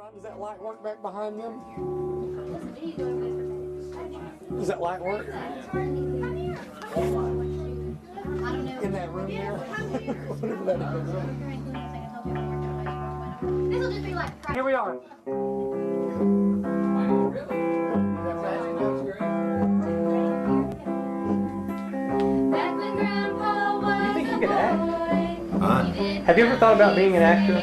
Ron, does that light work back behind them? Does that light work? In that room there? Whatever that is. Here we are. You think you could act? Huh? Have you ever thought about being an actor?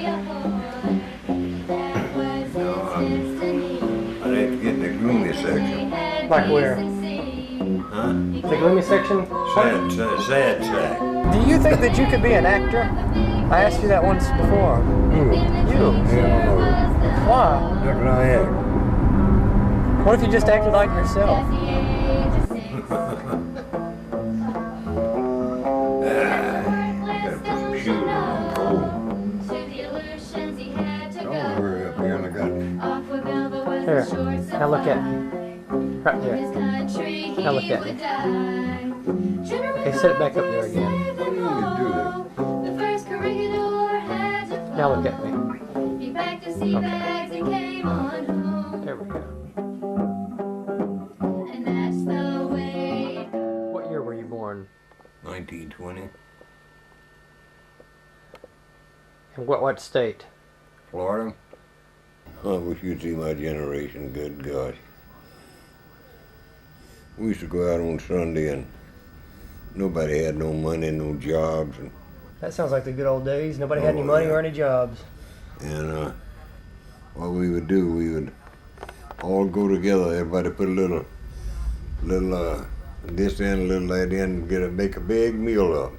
No, I'd have to get in the gloomy section. Like where? Huh? The gloomy section? Sad sack. Do you think that you could be an actor? I asked you that once before. Who? You. Yeah, Why? how can I act? What if you just acted like yourself? Gotta put some shoes on cold. Don't hurry up here, I got Here, now look at me. Right there. Now look at me. Hey, set it back up there again. What do you need to do that? Now look at me. Okay. There we go. What year were you born? 1920, And what state? Florida. I wish you'd see my generation, good gosh. We used to go out on Sunday and nobody had no money, no jobs. That sounds like the good old days. Nobody had any money or any jobs. And what we would do, we would all go together. Everybody put a little this in, a little that in, make a big meal up.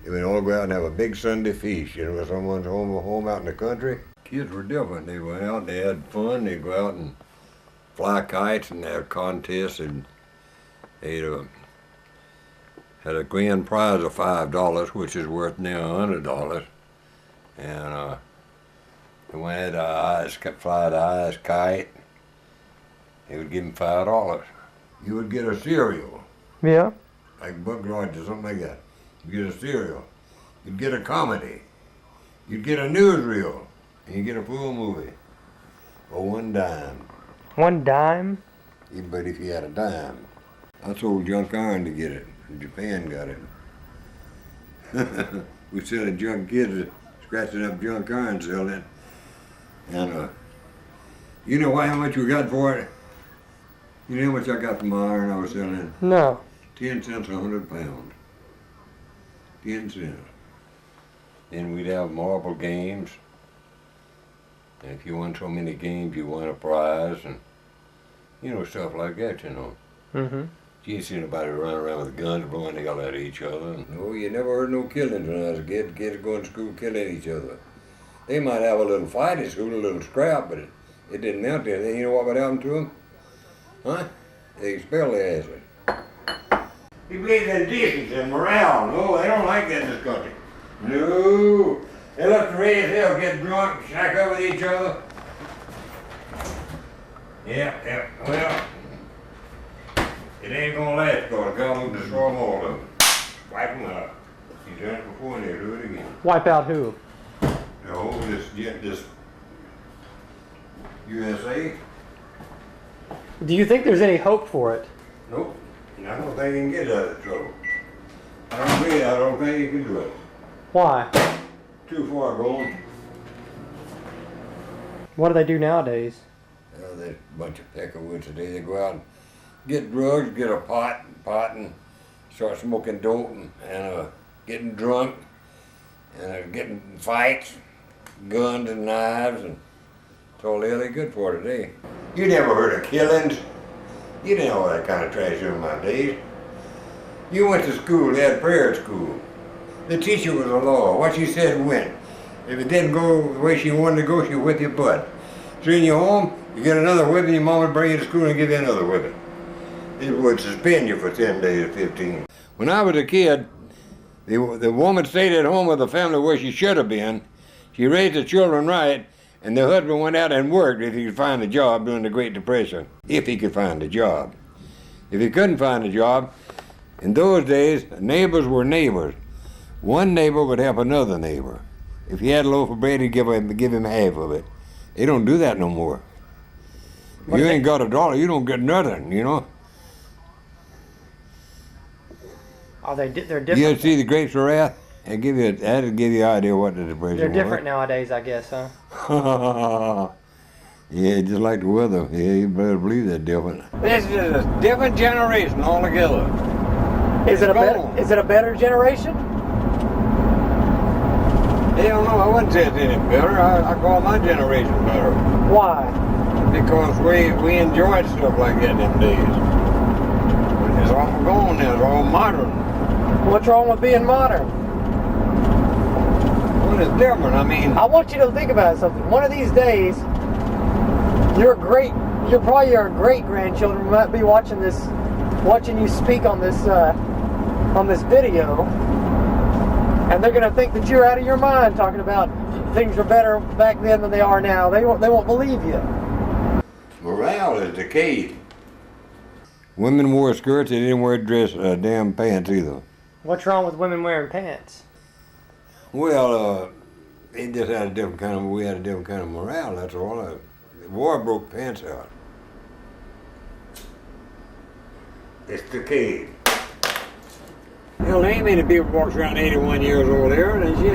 And we'd all go out and have a big Sunday feast. You know, someone's home out in the country. Kids were different. They went out, they had fun. They'd go out and fly kites and have contests. And they had a grand prize of $5, which is worth now $100. And they went fly the highest kite. They would give them $5. You would get a cereal. Yeah. Like Buck Rogers or something like that. You'd get a cereal. You'd get a comedy. You'd get a newsreel. And you'd get a full movie. For $1. $1? But if you had a dime. I sold junk iron to get it. Japan got it. We selling junk kids, scratching up junk iron, selling it. And you know how much we got for it? You know how much I got for my iron I was selling? No. 10 cents a 100 pounds. 10 cents. Then we'd have marble games. And if you won so many games, you won a prize, and you know, stuff like that, you know. Mm-hmm. You ain't seen anybody run around with guns blowing the hell out of each other. No, you never heard no killings when I was a kid. Kids going to school killing each other. They might have a little fight at school, a little scrap, but it didn't amount to anything. You know what would happen to them? Huh? They expel their asses. He believes in decency and morale. No, they don't like that in this country. No. They love to raise hell, get drunk, shack up with each other. Yeah, well, it ain't gonna last, because God will destroy them all of them. Wipe them out. He's done it before and they'll do it again. Wipe out who? No, this USA? Do you think there's any hope for it? Nope. I don't think he can get out of trouble. I don't think he can do it. Why? Too far gone. What do they do nowadays? There's a bunch of peckerwoods today. They go out and get drugs, get a pot and start smoking dope and getting drunk and getting fights, guns and knives, and that's all they're good for today. You never heard of killings? You didn't know all that kind of trash in my days. You went to school, they had prayer at school. The teacher was a law. What she said went. If it didn't go the way she wanted to go, she would whip your butt. So in your home, you get another whipping, your mom would bring you to school and give you another whipping. It would suspend you for 10 days or 15. When I was a kid, the woman stayed at home with the family where she should have been. She raised the children right, and the husband went out and worked if he could find a job during the Great Depression. If he could find a job. If he couldn't find a job, in those days, neighbors were neighbors. One neighbor would help another neighbor. If he had a loaf of bread, he'd give him half of it. They don't do that no more. What You do ain't they- got a dollar, you don't get nothing, you know. Oh, they're You different. see the grapes of wrath? That'll give you an idea what the depression They're was. different nowadays, I guess, huh? Yeah, just like the weather. Yeah, you better believe they're different. This is a different generation altogether. Is it gone. a better generation? Hell no, I wouldn't say it's any better. I call my generation better. Why? Because we enjoyed stuff like that in them days. But it's all gone now, it's all modern. What's wrong with being modern? Well, it's different, I mean. I want you to think about something. One of these days, your great grandchildren might be watching you speak on this video, and they're gonna think that you're out of your mind talking about things were better back then than they are now. They won't believe you. Morale is decayed. Women wore skirts, they didn't wear damn pants either. What's wrong with women wearing pants? Well, they just had we had a different kind of morale, that's all. The war broke pants out. It's decayed. Hell, there ain't many people walks around 81 years old there, and shit.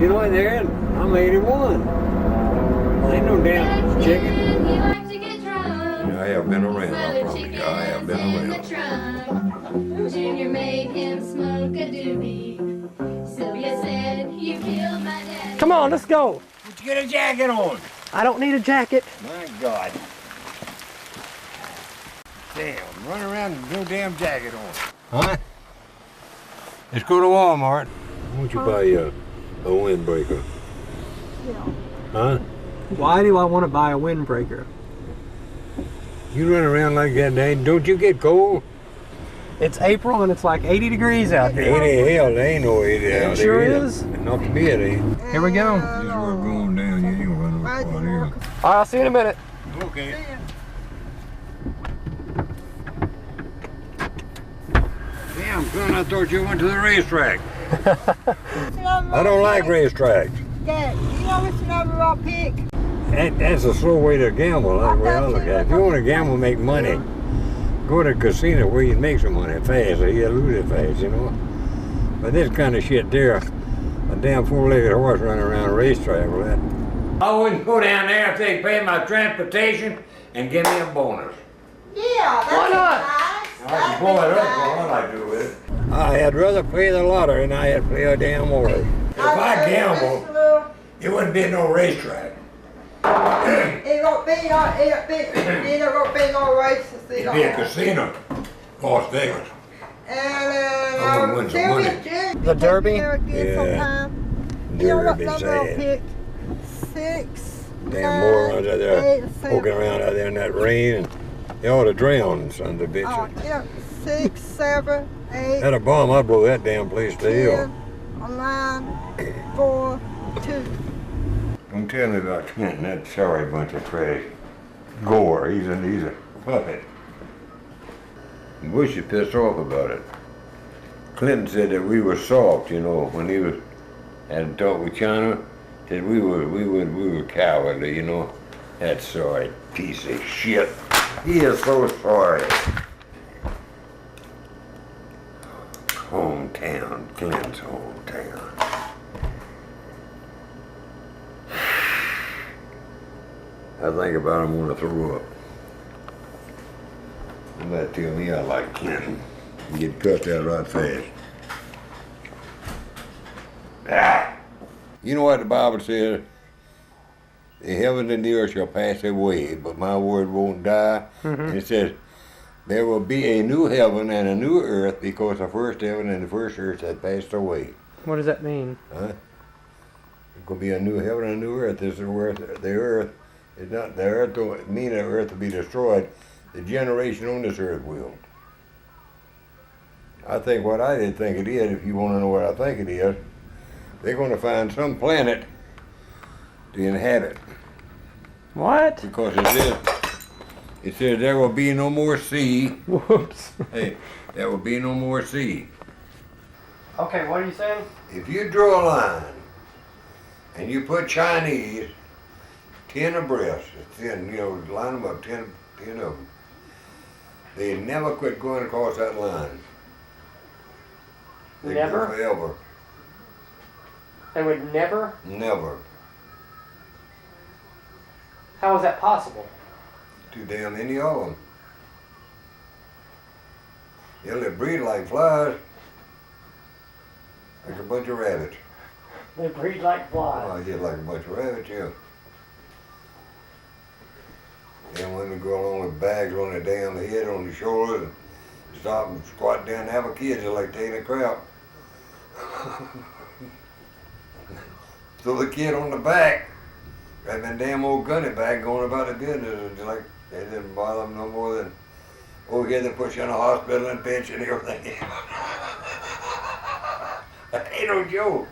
You know, there, I'm 81. Ain't no damn chicken. I have been around, I promise you. I have been around. Junior made him smoke a doobie. Sylvia said, you killed my dad. Come on, let's go. Did you get a jacket on? I don't need a jacket. My God. Damn, run around with no damn jacket on. Huh? Let's go to Walmart. Why don't you buy a windbreaker? Yeah. Huh? Why do I want to buy a windbreaker? You run around like that, Dad. Don't you get cold? It's April and it's like 80 degrees out here. 80 hell, there ain't no 80 out there. Sure either. is. Not to be at 80. Here we go. This is where we're going down. You ain't running Why'd up you on here. walk? All right, I'll see you in a minute. Okay. Damn, son, I thought you went to the racetrack. I don't like racetracks. Dad, you know what you know about pick? That's a slow way to gamble. That's the way I look at it. If you want to gamble and make money, go to a casino where you can make some money fast or you lose it fast, you know. But this kind of shit there, a damn four-legged horse running around a racetrack with that. I wouldn't go down there if they pay my transportation and give me a bonus. Yeah, that's Why not? nice. I can blow it up for what I do with it. I had rather play the lottery than I had play a damn horse. If I gambled, it wouldn't be no racetrack. It won't be no races. It'd be a casino, Las Vegas. And I'm gonna win some money. The Derby? Yeah. You know what Derby number I'll sad. pick? 6. Damn morons out there 8, 7. poking around out there in that rain. And they ought to drown, sons of Oh, bitches. you know, 6, 7, 8, Had a bomb, I'd blow that damn place to 10, hell. 9, 4, 2. Don't tell me about Clinton, that sorry bunch of trash. Gore, he's a puppet. Bush is pissed off about it. Clinton said that we were soft, you know, when he had a talk with China. Said we were cowardly, you know. That sorry piece of shit. He is so sorry. Hometown, Clinton's hometown. I think about him when I throw up. That tell me I like Clinton. You get cussed out right fast. Ah. You know what the Bible says? The heavens and the earth shall pass away, but my word won't die. And it says, there will be a new heaven and a new earth because the first heaven and the first earth had passed away. What does that mean? Huh? It could be a new heaven and a new earth. This is where the earth is not, the earth don't mean the earth will be destroyed. The generation on this earth will. I think what I did think it is, if you want to know what I think it is, they're going to find some planet to inhabit. What? Because it says there will be no more sea. Whoops. Hey, there will be no more sea. Okay, what are you saying? If you draw a line and you put Chinese 10 abreast, 10, line them up, 10 of them. They never quit going across that line. They Never? go forever. They would never? Never. How is that possible? Too damn many of them. Yeah, they breed like flies. Like a bunch of rabbits. They breed like flies. Oh, yeah, like a bunch of rabbits, yeah. Then when they go along with bags on their damn head, on the shoulders, and stop and squat down and have a kid, just like taking a crap. Throw the kid on the back, grab that damn old gunny bag going about the business, and like, they didn't bother them no more than, over here they put you in a hospital and pinch and everything. That ain't no joke.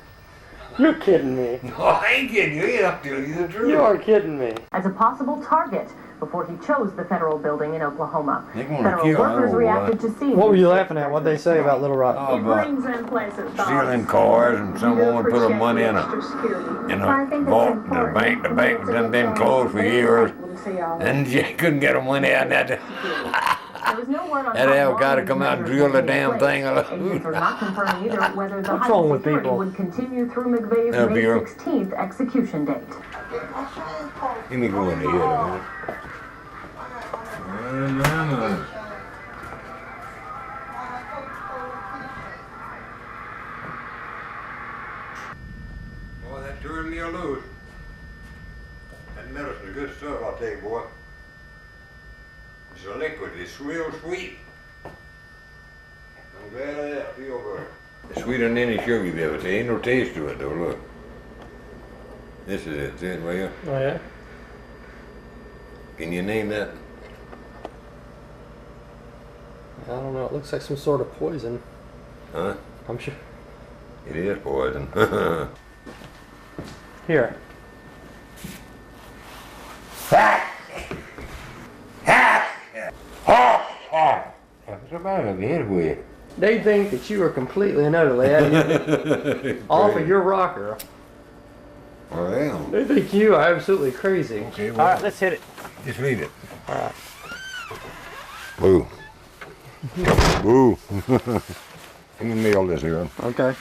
You're kidding me. No, I ain't kidding you. I'm telling you the truth. You are kidding me. As a possible target before he chose the federal building in Oklahoma. They're gonna Federal kill workers our reacted to seeing What were you this laughing at? What'd they say about Little Rock? Oh, It about brings in places. stealing cars, and some woman put her money in a vault. The bank done been closed for years, and she couldn't get her money out. That There was no word on had to have a guy to how come out and long drill the these damn measures thing. would take place. Agents are not confirming either whether the What's wrong heightened with security people? would continue through McVeigh's May Bureau. 16th execution date. Let me go in the head a minute. Boy, that turned me loose. That medicine's good stuff, I'll tell you, boy. It's a liquid, it's real sweet. I'm glad of that, feel good. It's sweeter than any sugar you've ever tasted. Ain't no taste to it though, look. This is it, see it right here? Oh, yeah? Can you name that? I don't know. It looks like some sort of poison. Huh? I'm sure. It is poison. Here. What's the matter with your head with? They think that you are completely and utterly off of your rocker. I am. They think you are absolutely crazy. Okay, All well- right, let's hit it. Just leave it. All right. Boo. Boo. Let me mail this here. Okay.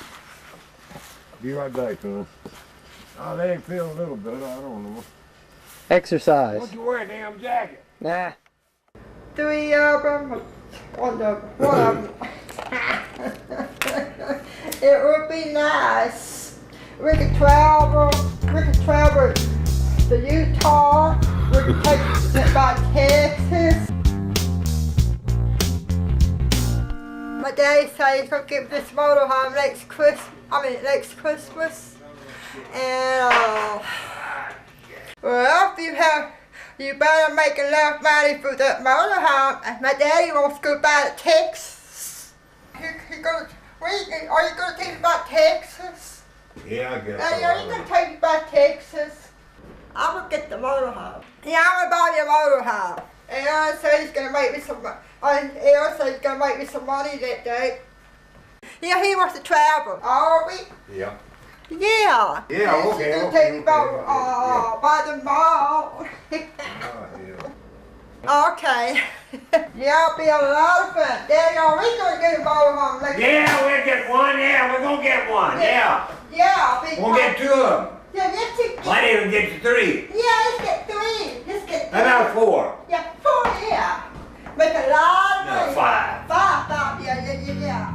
Be right back, son. Oh, they feel a little better. I don't know. Exercise. Don't you wear a damn jacket? Nah. 3 of them, one of them. It would be nice. We could travel to Utah. We could take it by Texas. My daddy said he's gonna give this motorhome next Christmas. And well, you better make enough money for that motorhome. And my daddy wants to go by to Texas. Are you gonna take me by Texas? Yeah, I guess Daddy, are you gonna take me by Texas? I'm gonna get the motorhome. Yeah, I'm gonna buy you a motorhome. And Aaron said he's gonna make me some money. Aaron said he's gonna make me some money that day. Yeah, he wants to travel. Are we? Yeah. Yeah. Yeah, He's okay, gonna okay, take me okay, by the mall. Okay. Yeah, it'll be a lot of fun. Daddy, are we gonna get a motorhome next Yeah, we'll get one. Yeah, we're gonna get one. Yeah. Yeah, I'll be We'll get 2 of them. Yeah, let's get. Might even get you 3. Yeah, let's get 3. Let's get 3. How about 4? Yeah, 4, yeah. Make a lot of No, money. 5. 5, yeah.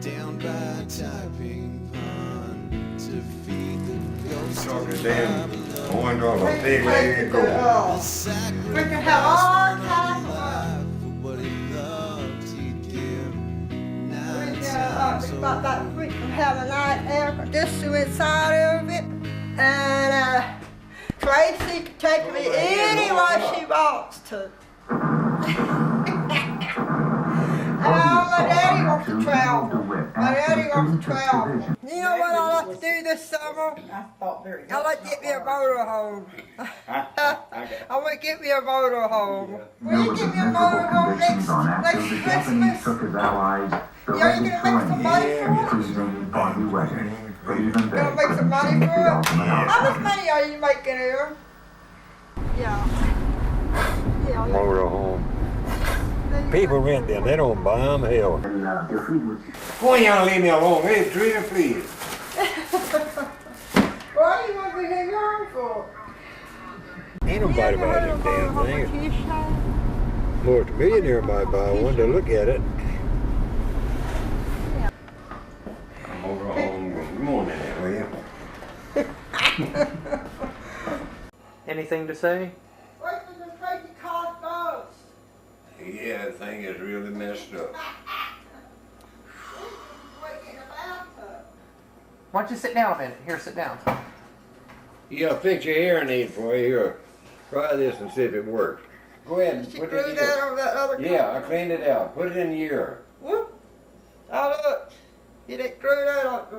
Down by Typing Pond to feed the ghost Talking damn orange on a pig leg and go. We can have all kinds of fun. for what he loved he'd give. We can have a nice air conditioner inside of it. And Tracy can take me anywhere she wants to. And my daddy wants to travel. My daddy wants to travel. You know what I like to do this summer? I like to get me a motorhome. I want to get me a motorhome. Will you get me a motorhome next Christmas? Yeah, you gonna make some money for it? Gonna make some money for it? How much money are you making here? Yeah. Motorhome. People rent them, they don't buy them, hell. Go on, y'all leave me alone. Hey, Trina, please. What do you want me to learn for? Ain't nobody buy them damn things. Multi-millionaire might buy one to look at it. Motorhome, come on in there, will you? Anything to say? Wait till the crazy car goes. Yeah, that thing is really messed up. Why don't you sit down a minute? Here, sit down. Yeah, I'll fix your hearing aid for you. Here, try this and see if it works. Go ahead and Did you put glue it in that your over that other car? Yeah, I cleaned it out. Put it in your ear. Whoop. Oh, look. You didn't glue that up.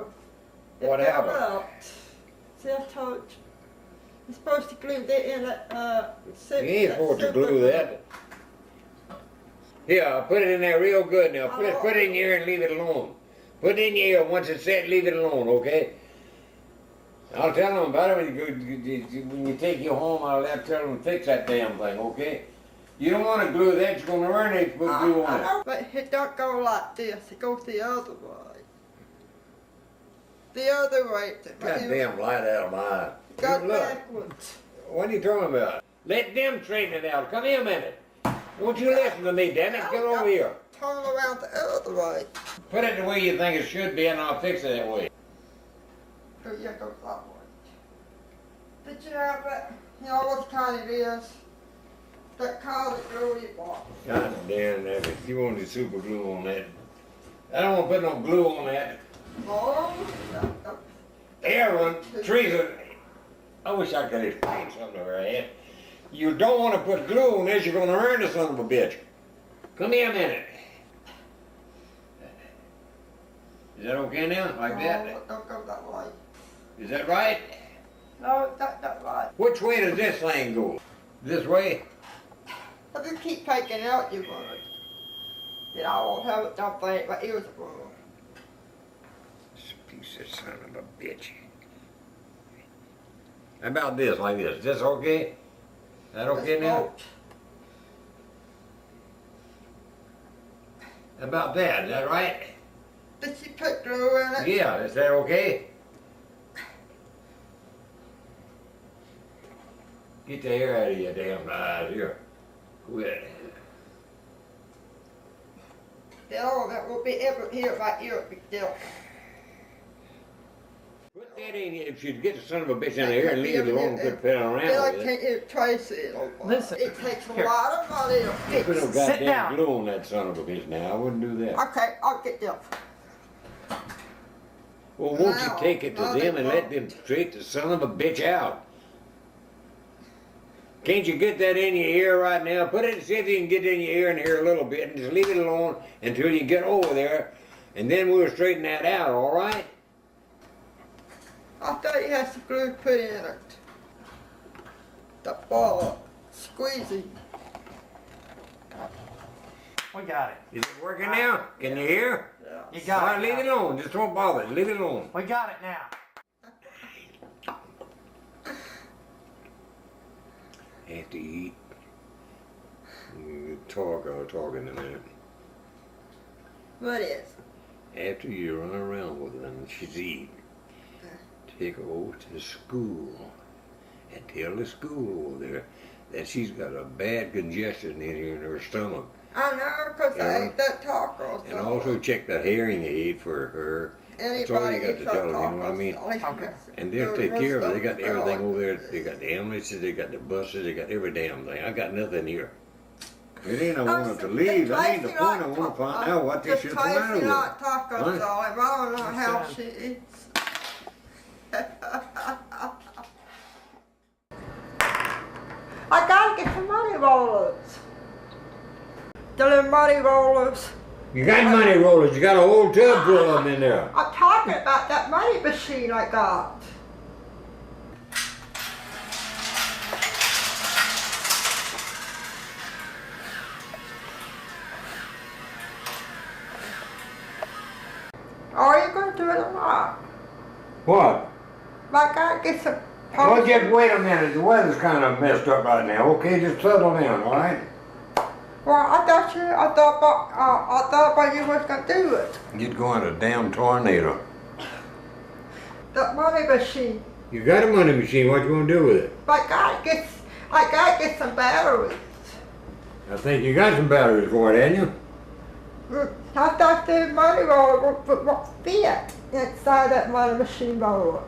What happened? See, I told you. You're supposed to glue that in that, You ain't supposed to glue that. Yeah, put it in there real good now. Put it in your ear and leave it alone. Put it in your ear. Once it's set, leave it alone, okay? I'll tell them about it when you take you home. I'll tell them to fix that damn thing, okay? You don't want to glue that. You're going to learn it. Put glue on it. But it don't go like this. It goes the other way. The other way. Goddamn light out of my eye. Go Look, backwards. what are you talking about? Let them straighten it out. Come here a minute. Won't you listen to me, damn it? Get over here. Turn around the other way. Put it the way you think it should be, and I'll fix it that way. Oh, yeah, go that way. Did you have that? You know what kind it is? That car that glue you bought. God damn that. If you want the super glue on that. I don't want to put no glue on that. Oh, Aaron, Teresa, I wish I could explain something to her, Ed. You don't want to put glue on this, you're going to hurt the son of a bitch. Come here a minute. Is that okay now? Like that? No, don't go that way. Is that right? No, that way. Which way does this thing go? This way? If you keep taking it out, you won't. Then I won't have it done for my ears are full. This piece of son of a bitch. How about this, like this? Is this okay? That okay now? How about that? Is that right? Did she put glue in it? Yeah, is that okay? Get the hair out of your damn eyes here. Quit. No, that will be ever here my ear big deal. Put that in here. If you get the son of a bitch in there and leave it alone, quit fiddling around Then I with it. can't hear Tracy. Listen, It takes a here. lot of money to fix Put no it. Sit down. goddamn glue on that son of a bitch now. I wouldn't do that. Okay, I'll get them. Well, won't you Now, take it to now them they and let them straight the son of a bitch out? Can't you get that in your ear right now? Put it, see if you can get it in your ear and hear a little bit, and just leave it alone until you get over there, and then we'll straighten that out, all right? I thought you had some glue put in it. The ball, squeezy. We got it. Is it working now? Can you hear? Yeah. You All got right, it. leave it now. alone. Just don't bother. Leave it alone. We got it now. After you eat, I'll talk in a minute. What is? After you run around with her and she's eat, take her over to the school and tell the school over there that she's got a bad congestion in here in her stomach. I know, because I Yeah. ate that taco. And also check the hearing aid for her. That's all you got to tell her, you know what I mean? Okay. And they'll take care of it. They got everything over there. They got the ambulances, they got the buses, they got every damn thing. I got nothing here. It ain't I want them to leave. That ain't the point. I want to find out what this shit's the matter with her. Tacos, What? so I don't know how she eats. I gotta get some money rollers. The little money rollers. You got money rollers, you got a whole tub full of them in there. I'm talking about that money machine I got. Are you going to do it or not? What? Like I get some Well, just wait a minute. The weather's kind of messed up right now. Okay, just settle down, all right? Well, I thought you was gonna do it. You'd go in a damn tornado. The money machine. You got a money machine. What you gonna do with it? I gotta get some batteries. I think you got some batteries for it, ain't you? I thought the money roller would fit inside that money machine roller.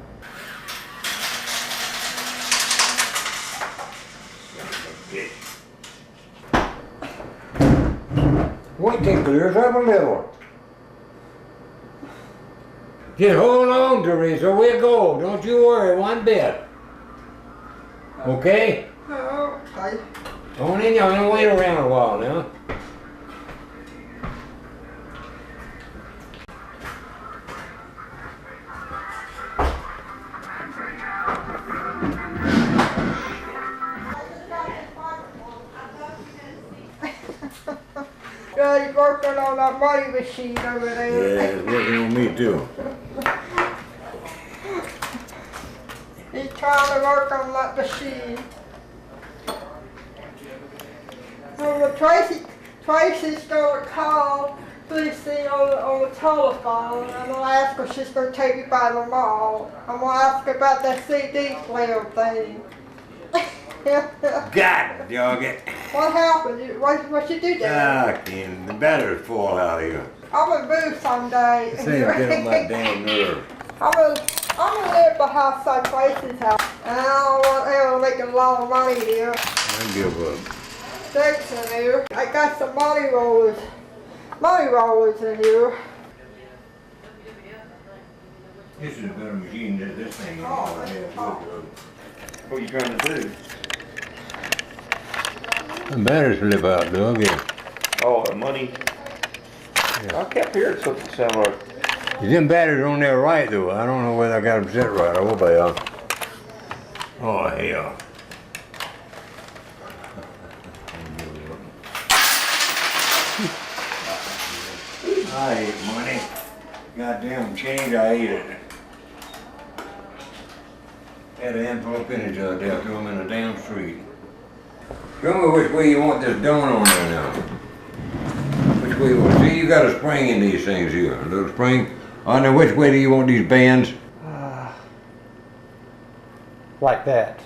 Wait till it clears up a little. Just hold on, Teresa. We'll go. Don't you worry one bit. Okay? Okay. Don't in there and wait around a while now. Yeah, he's working on that money machine over Yeah, there. it's working on me too. He's trying to work on that machine. Well, Tracy's gonna call Lucy on the telephone, and I'm gonna ask her if she's gonna take me by the mall. I'm gonna ask her about that CD player thing. God dog it. What happened? What you do there? Ah, Ken, the battery's full out here. I'm gonna move someday. Say, get on my damn nerve. I'm gonna live behind some Tracy's house, and I don't want ever making a lot of money there. I give up. Thanks in here. I got some money rollers in here. This is a better machine than this thing. What are you trying to do? The batteries flip out, dog. Yeah. Oh, the money? I kept hearing something sound like. Them batteries on there right though. I don't know whether I got them set right. I hope I are. Oh hell. I hate money. Goddamn change, I hate it. Had a handful of pennies out there, threw them in the damn street. Show me which way you want this done on there now. Which way you want? See, you got a spring in these things here. A little spring. I know which way do you want these bands? Like that.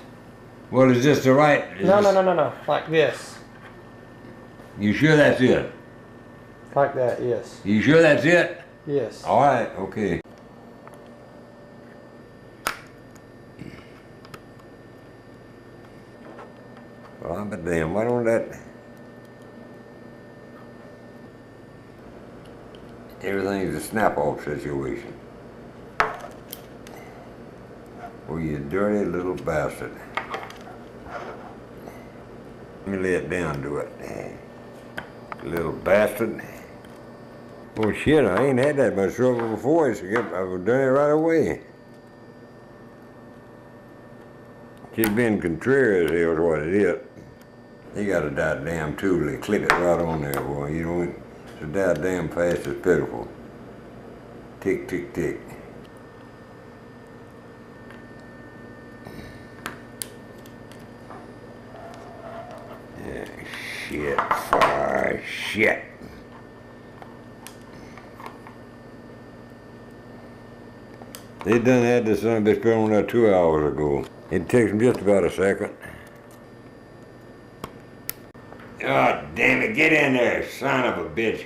Well, is this the right? No. Like this. You sure that's it? Like that, yes. You sure that's it? Yes. All right, okay. Well, but damn, why don't that... Everything's a snap-off situation. Oh, you dirty little bastard. Let me lay it down to it. Little bastard. Oh shit, I ain't had that much trouble before. I've done it right away. Just being contrary as hell is what it is. You got a goddamn tool to clip it right on there, boy. You know, it's so goddamn fast, it's pitiful. Tick, tick, tick. Yeah, shit, fire, shit. They done had this son of a bitch put on there 2 hours ago. It takes them just about a second. Oh, damn it, get in there, son of a bitch.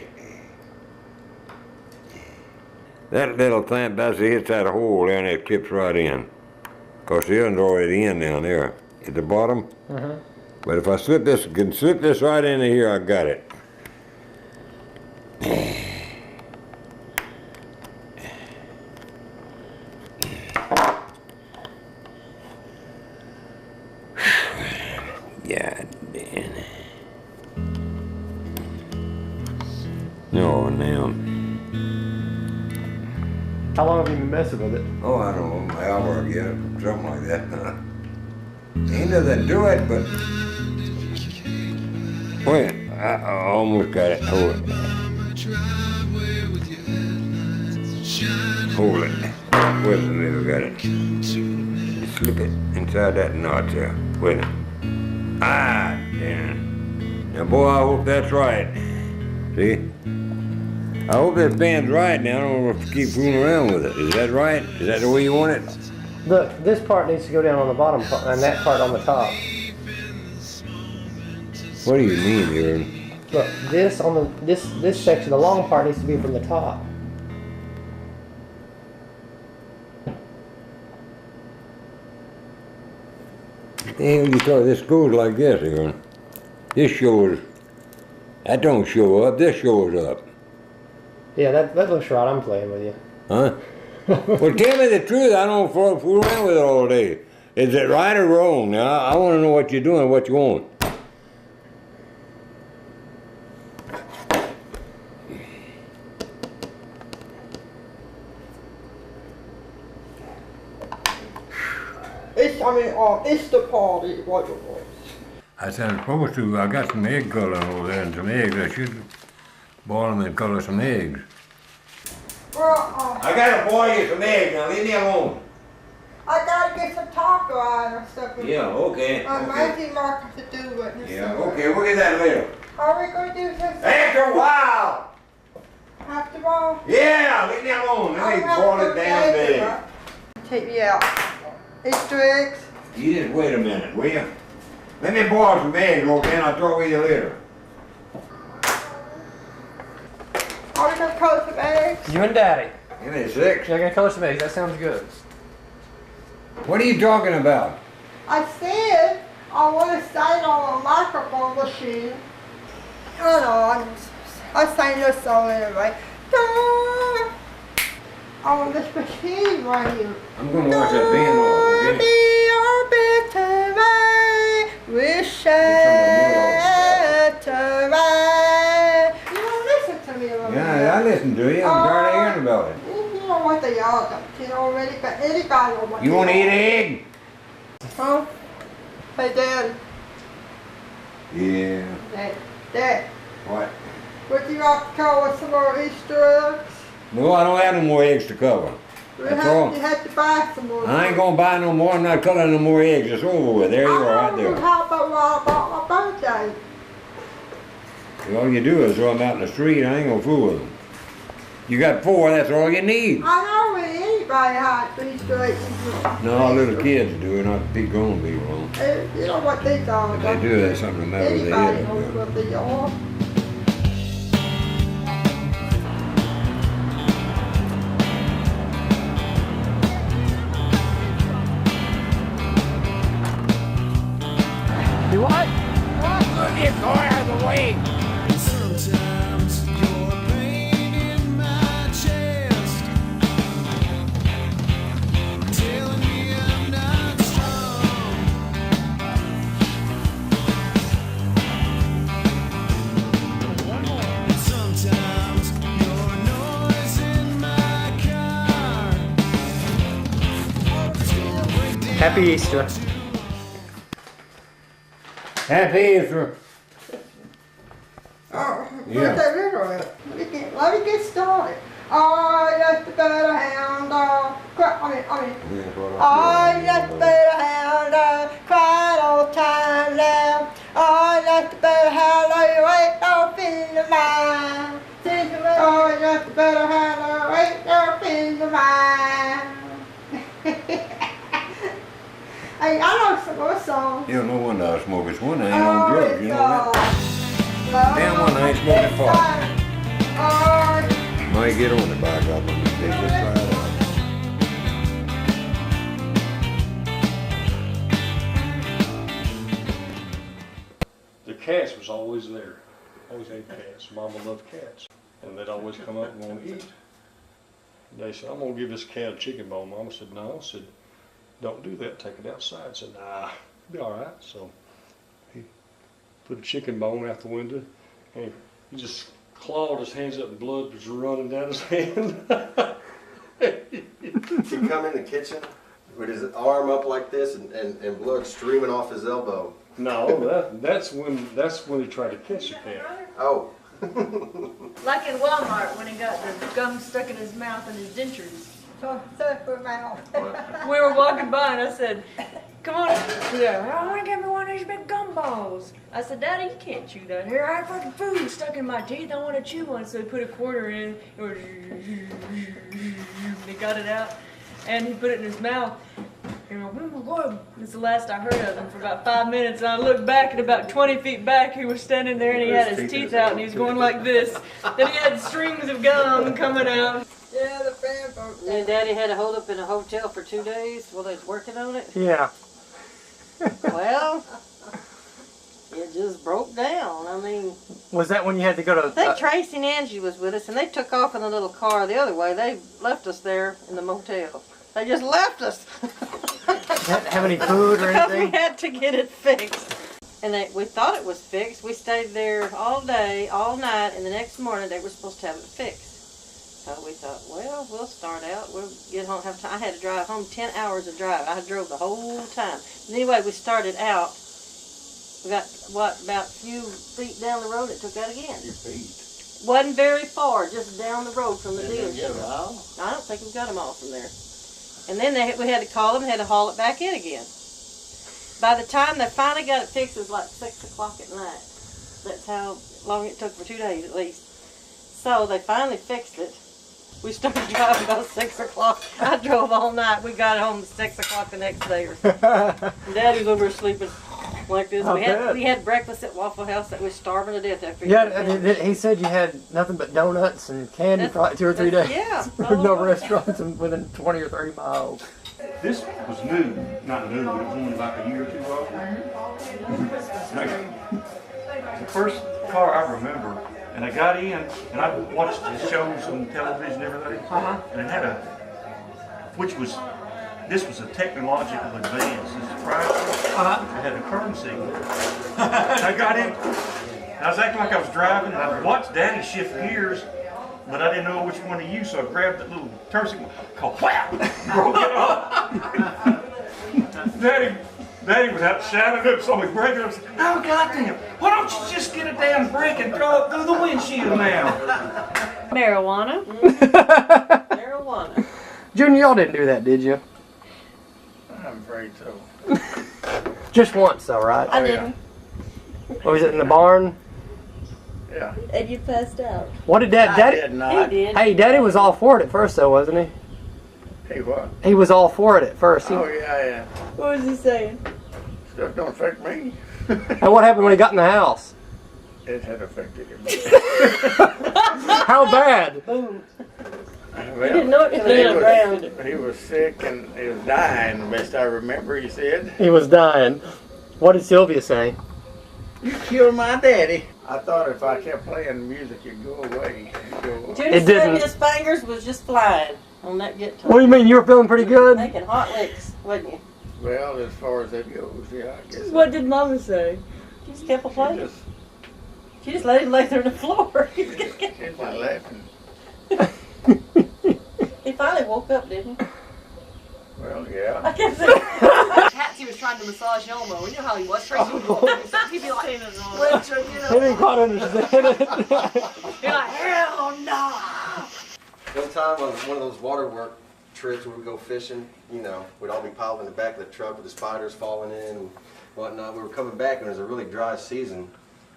That little thing basically hits that hole there and it clips right in. Cause the other's already in down there at the bottom. But if I can slip this right into here, I got it. God damn. No, now. How long have you been messing with it? Oh, I don't know, an hour yet, something like that. Ain't nothing to it, but. Wait, I almost got it. Hold it. Hold it. Wait a minute, I got it. Just slip it inside that knot there. Wait a minute. Ah, damn. Now, boy, I hope that's right. See? I hope this band's right now. I don't want to keep fooling around with it. Is that right? Is that the way you want it? Look, this part needs to go down on the bottom part, and that part on the top. What do you mean, Aaron? Look, this on the this section, the long part needs to be from the top. Hey, you thought this goes like this, Aaron. This shows. That don't show up. This shows up. Yeah, that looks right. I'm playing with you. Huh? Well, tell me the truth. I don't fool around with it all day. Is it right or wrong? Now, I want to know what you're doing, what you want. It's the party, what it was. I said I'm supposed to. I got some egg color over there and some eggs. I should boil them and color some eggs. Well, I gotta boil you some eggs. Now leave me alone. I gotta get some taco iron or something. Yeah, okay. Maybe Marcus to do it. Yeah, okay. We'll get that later. Are we gonna do this After a while. after all? Yeah, leave me alone. Let me boil it down big. Take me out. Easter eggs. You just wait a minute, will you? Let me boil some eggs, okay, and I'll throw it with you later. Are we gonna color some eggs? You and Daddy. Give me 6. You're gonna color some eggs. That sounds good. What are you talking about? I said I want to sign on a microphone machine. I know, I sang this song anyway. On this machine right here. I'm gonna watch that band off, okay? Wish to me. You don't listen to me a little bit. Yeah, I listen to you. I'm tired of hearing about it. You know what they are, don't you know already? But anybody will want You wanna eat an egg? Huh? Hey, Dad. Yeah. Dad. What? Would you like to cover some more Easter eggs? No, I don't have no more eggs to cover. That's all. You have to buy some more. I ain't gonna buy no more. I'm not coloring no more eggs. It's over with. There you are, right there. How about what I bought my birthday? All you do is throw them out in the street. I ain't gonna fool with them. You got 4. That's all you need. I know anybody has Easter eggs. No, little kids do, not big grown people. You know what these are. If they do, that's something the matter with their Anybody head. knows what they are. You what? Get out of the way. Sometimes you're a pain in my chest, telling me I'm not strong. Sometimes you're a noise in my car. Happy Easter. Happy Easter. Oh, Yeah. put that river in. Let me get started. I left the better hound dog. I left the better hound dog. Cried all the time now. I left the better hound dog. You ain't no fin of mine. I left the better hound dog. You ain't no fin of mine. Hey, I know some more songs. You don't know when I smoke. It's one I ain't on drugs. You know that? Damn Damn one I ain't smoking pot. Oh, Might get on the back up and they just try it out. The cats was always there. Always had cats. Mama loved cats. And they'd always come up and want to eat. They said, I'm going to give this cat a chicken bone. Mama said, no. I said, don't do that. Take it outside. I said, nah, it'll be all right. So he put a chicken bone out the window and he just clawed his hands up and blood was running down his hand. He'd come in the kitchen with his arm up like this and blood streaming off his elbow. No, that's when he tried to catch the cat. Oh. Like in Walmart when he got the gum stuck in his mouth and his dentures. So for mouth. We were walking by and I said, come on. Yeah, I want to get me one of these big gumballs. I said, Daddy, you can't chew that. Here, I have fucking food stuck in my teeth. I want to chew one. So he put a quarter in. He got it out and he put it in his mouth. And I went, oh my God. That's the last I heard of him for about 5 minutes. And I looked back and about 20 feet back, he was standing there and he had his teeth out and he was going like this. Then he had strings of gum coming out. Yeah, the fan broke down. And Daddy had to hold up in a hotel for 2 days while they was working on it. Yeah. Well, it just broke down. I mean, Was that when you had to go to? I think Tracy and Angie was with us, and they took off in a little car the other way. They left us there in the motel. They just left us. Have any food or Because we anything? had to get it fixed. And we thought it was fixed. We stayed there all day, all night, and the next morning they were supposed to have it fixed. So we thought, well, we'll start out. We'll get home. Have time. I had to drive home 10 hours of drive. I drove the whole time. And anyway, we started out. We got, about a few feet down the road, it took out again. Your feet. Wasn't very far, just down the road from the Didn't dealership. get them all? I don't think we got them all from there. And then we had to call them and had to haul it back in again. By the time they finally got it fixed, it was like 6 o'clock at night. That's how long it took for 2 days at least. So they finally fixed it. We started driving about 6 o'clock. I drove all night. We got home at 6 o'clock the next day. Daddy's over sleeping like this. We had breakfast at Waffle House that was starving to death after. He said you had nothing but donuts and candy for like 2 or 3 days. Yeah. No restaurants within 20 or 30 miles. This was new, not new, but it was only like a year or two old. The first car I remember, and I got in, and I watched the shows on television and everything, and it had this was a technological advance. This is private. It had a turn signal. I got in, and I was acting like I was driving, and I watched Daddy shift gears, but I didn't know which one to use, so I grabbed that little turn signal, called whap, broke it off. Daddy was out shouting up, saw me break it up, said, oh goddamn, why don't you just get a damn brake and throw it through the windshield now? Marijuana. Marijuana. Junior, y'all didn't do that, did you? I'm afraid so. Just once, though, right? I didn't. Or was it in the barn? Yeah. And you passed out. What did Daddy? I did not. He did. Hey, Daddy was all for it at first, though, wasn't he? Hey, what? He was all for it at first. Oh, yeah. What was he saying? Stuff don't affect me. And what happened when he got in the house? It had affected him. How bad? Boom. Well, He didn't know it till he was around. He was sick and he was dying, the best I remember, he said. He was dying. What did Sylvia say? You killed my daddy. I thought if I kept playing music, it'd go away. Junior It said didn't. his fingers was just flying on that guitar. What do you mean? You were feeling pretty good? Making hot licks, wasn't you? Well, as far as that goes, yeah, I guess. What did Mama say? She just kept playing. Just, She just let him lay there on the floor. she's not laughing. He finally woke up, didn't he? Well, yeah. I can't say. Patsy was trying to massage Elmo. You know how he was. Tracy would he'd be like, He didn't quite understand it. you're like, hell no. One time on one of those waterwork trips where we go fishing, you know, we'd all be piled in the back of the truck with the spiders falling in and whatnot. We were coming back and it was a really dry season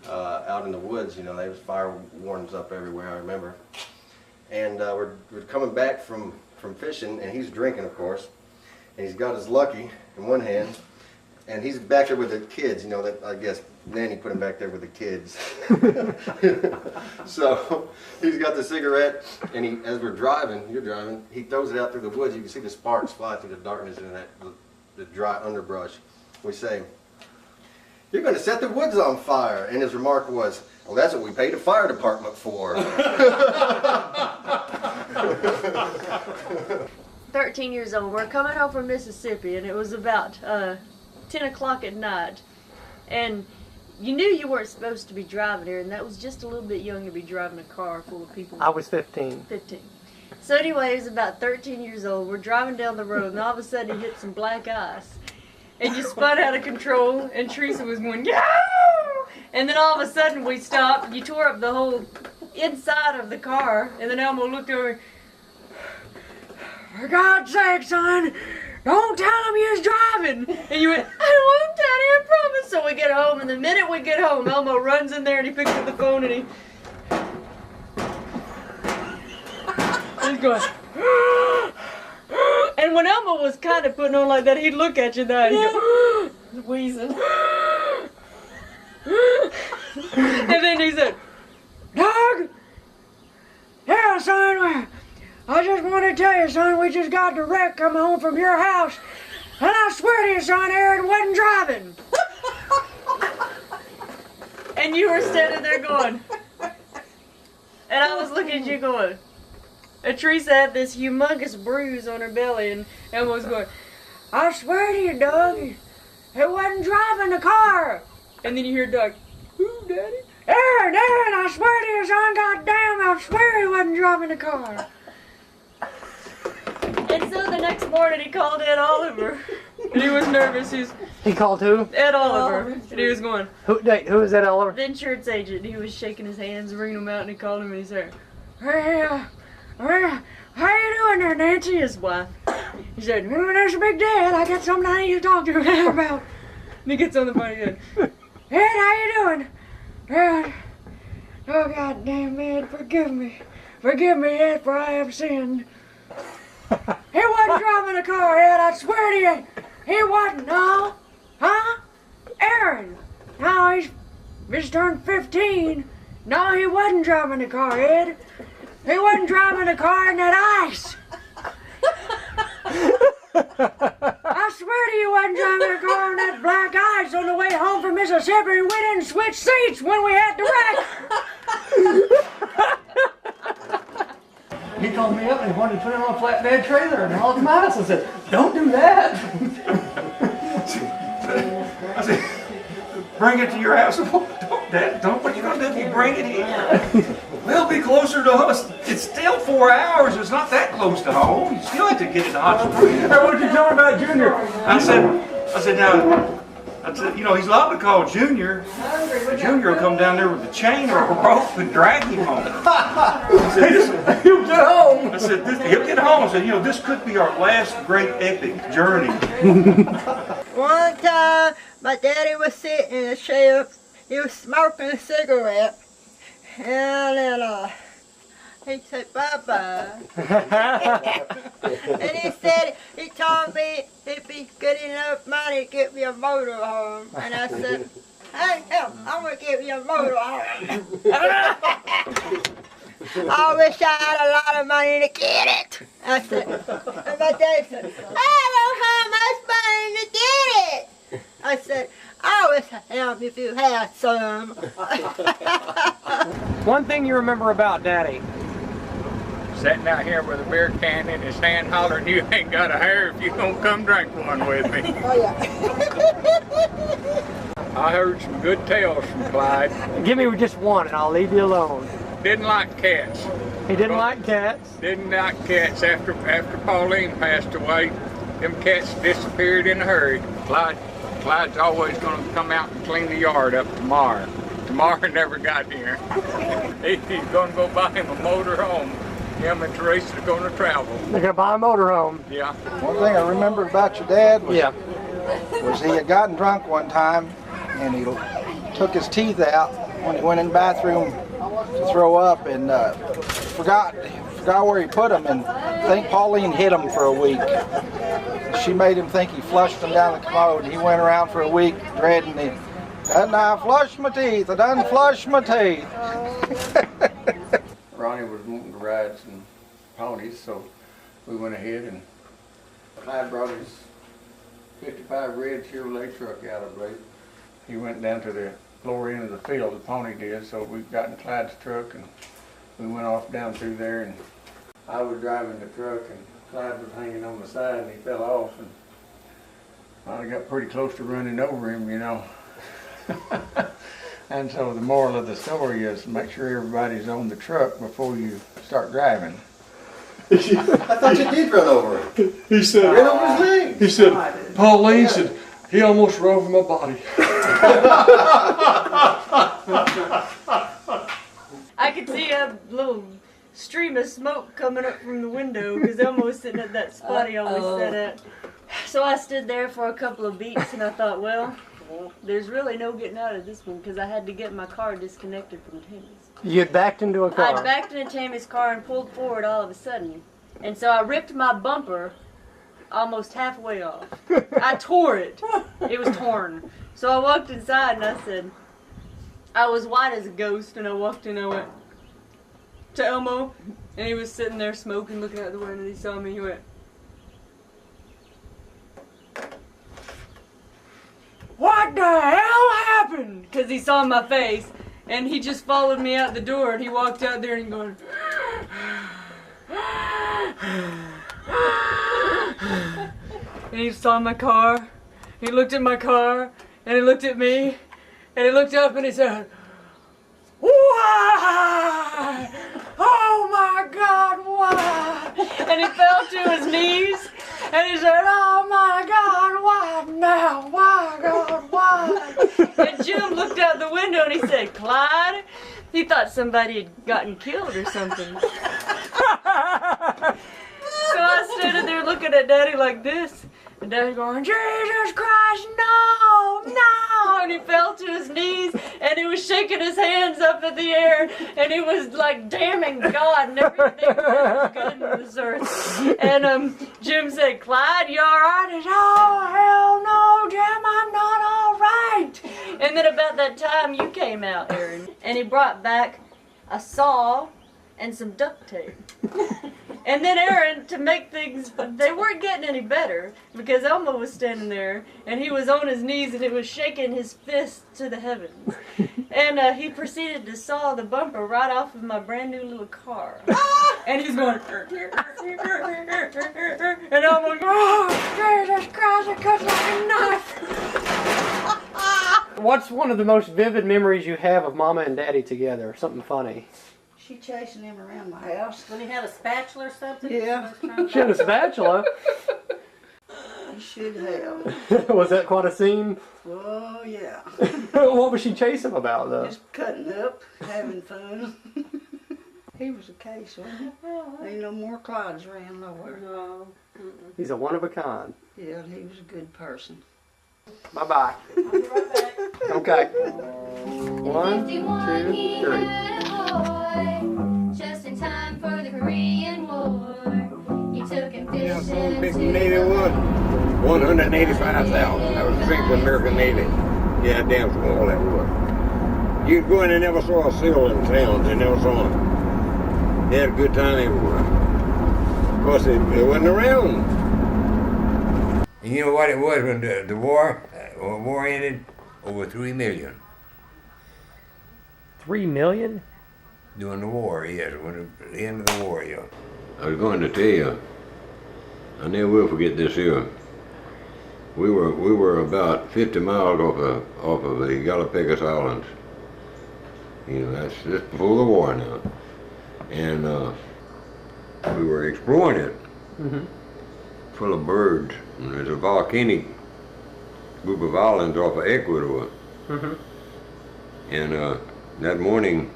out in the woods. You know, there was fire warnings up everywhere, I remember. And we're coming back from fishing, and he's drinking, of course. And he's got his Lucky in one hand, and he's back there with the kids. You know, that I guess Nanny put him back there with the kids. So he's got the cigarette, and he, as we're driving, you're driving, he throws it out through the woods. You can see the sparks fly through the darkness and the dry underbrush. We say, "You're going to set the woods on fire," and his remark was, "Well, that's what we pay the fire department for." 13 years old. We're coming home from Mississippi, and it was about 10 o'clock at night. And you knew you weren't supposed to be driving here, and that was just a little bit young to be driving a car full of people. I was 15. 15. So anyway, he was about 13 years old. We're driving down the road, and all of a sudden he hit some black ice. And you spun out of control, and Teresa was going, "Yo!" And then all of a sudden we stopped. You tore up the whole inside of the car, and then Elmo looked over. "For God's sake, son, don't tell him you was driving." And you went, "I won't, Daddy, I promise." So we get home, and the minute we get home, Elmo runs in there and he picks up the phone and he's going. And when Elmo was kind of putting on like that, he'd look at you there and he'd go, wheezing. And then he said, "Doug, yeah, son, I just want to tell you, son, we just got the wreck coming home from your house. And I swear to you, son, Aaron wasn't driving." And you were standing there going, and I was looking at you going, and Teresa had this humongous bruise on her belly, and Emma was going, "I swear to you, Doug, it wasn't driving the car." And then you hear Doug, "Who, Daddy?" Aaron, I swear to you, son, goddamn, I swear he wasn't driving the car." And so the next morning he called Ed Oliver, and he was nervous. He called who? Ed Oliver, and he was going, Who is Ed Oliver? the insurance agent. He was shaking his hands, wringing them out, and he called him, and he said, "Hey, how you doing there, Nancy?" His wife. He said, "There's a big Dad. I got something I need to talk to him about." And he gets on the phone again. "Ed, how you doing?" "Ed, oh goddamn, Ed, forgive me. Forgive me, Ed, for I have sinned. He wasn't driving the car, Ed, I swear to you. He wasn't, no. Huh? Aaron, no, he's just turned 15. No, he wasn't driving the car, Ed. He wasn't driving the car in that ice. I swear to you, wasn't driving a car on that black ice on the way home from Mississippi, and we didn't switch seats when we had the wreck." He called me up and he wanted to put it on a flatbed trailer and haul it to my house. I said, "Don't do that." I said, "Bring it to your house." Don't, what are you going to do if you bring it here? "We'll be closer to us." It's still 4 hours. It's not that close to home. You still have to get it to hospital. Hey, what did you tell me about Junior? I said, now, you know, he's allowed to call Junior. Junior will come down there with a chain or a rope and drag him home. I said, "He'll get home." I said, "He'll get home." I said, "You know, this could be our last great epic journey." One time, my daddy was sitting in the chair. He was smoking a cigarette. And then he said, "Bye-bye." And he told me it'd be good enough money to get me a motor home. And I said, "Hey, I'm going to give you a motor home." I wish I had a lot of money to get it. I said, and my dad said, "I don't have much money to get it." I said, "I wish I had if you had some." One thing you remember about Daddy? Sitting out here with a beer can in his hand hollering, "You ain't got a hair if you don't come drink one with me." Oh, yeah. I heard some good tales from Clyde. Give me just one and I'll leave you alone. Didn't like cats. He didn't like cats. Didn't like cats. After Pauline passed away, them cats disappeared in a hurry. Clyde's always going to come out and clean the yard up tomorrow. Tomorrow never got here. He's going to go buy him a motor home. Him and Teresa are going to travel. They're going to buy a motor home. Yeah. One thing I remember about your dad was, Yeah. was he had gotten drunk one time and he took his teeth out when he went in the bathroom to throw up and forgot where he put them, and I think Pauline hit him for a week. She made him think he flushed them down the commode, and he went around for a week dreading it. "And I flushed my teeth, I done flushed my teeth." Ronnie was wanting to ride some ponies, so we went ahead and Clyde brought his 55 red Chevrolet truck out, I believe. He went down to the lower end of the field, the pony did, so we got in Clyde's truck and we went off down through there, and I was driving the truck and Clyde was hanging on the side and he fell off, and I got pretty close to running over him, you know. And so the moral of the story is make sure everybody's on the truck before you start driving. I thought you did run over him. He said, Ran over his leg. he said, Pauline said, he almost ran over my body. I could see a little stream of smoke coming up from the window because Elmo was sitting at that spot he always sat at. So I stood there for a couple of beats and I thought, well, there's really no getting out of this one because I had to get my car disconnected from Tammy's. You had backed into a car. I backed into Tammy's car and pulled forward all of a sudden. And so I ripped my bumper almost halfway off. I tore it. It was torn. So I walked inside and I said, I was white as a ghost, and I walked in and I went to Elmo, and he was sitting there smoking, looking out the window, and he saw me, he went, what the hell happened? Because he saw my face, and he just followed me out the door, and he walked out there and going, and he saw my car, he looked at my car, and he looked at me, and he looked up and he said, why? Oh my God, why? And he fell to his knees and he said, oh my God, why now? Why, God, why? And Jim looked out the window and he said, Clyde, he thought somebody had gotten killed or something. So I stood there looking at Daddy like this. And Daddy going, Jesus Christ, no, no! And he fell to his knees, and he was shaking his hands up in the air, and he was like damning God and everything that was good in this earth. And Jim said, Clyde, you all right? He said, oh, hell no, Jim, I'm not all right. And then about that time, you came out, Aaron, and he brought back a saw and some duct tape. And then Aaron, to make things, they weren't getting any better because Elmo was standing there and he was on his knees and he was shaking his fist to the heavens. And he proceeded to saw the bumper right off of my brand new little car. And he's going, and Elmo going, oh, Jesus Christ, it cuts like a knife. What's one of the most vivid memories you have of Mama and Daddy together? Something funny. She chasing him around the house. When he had a spatula or something? Yeah. She had a spatula. He should have. Was that quite a scene? Oh, yeah. What was she chasing him about, though? Just cutting up, having fun. He was a case, wasn't he? Ain't no more Clydes around nowhere. No. He's a one of a kind. Yeah, he was a good person. Bye-bye. I'll be right back. Okay. 1, 2, 3. Just in time for the Korean War. He took him fishing Big to Navy one. 185,000. That was the strength of the American Navy. Yeah, damn small that was. You'd go in and never saw a seal in towns. You never saw them. They had a good time everywhere. Of course, they wasn't around. And you know what it was when the war ended? Over 3 million. 3 million? During the war, yes, when the end of the war, yeah. I was going to tell you, I never will forget this here. We were about 50 miles off of the Galapagos Islands. You know, that's just before the war now. And we were exploring it, full of birds. And there's a volcanic group of islands off of Ecuador. And that morning,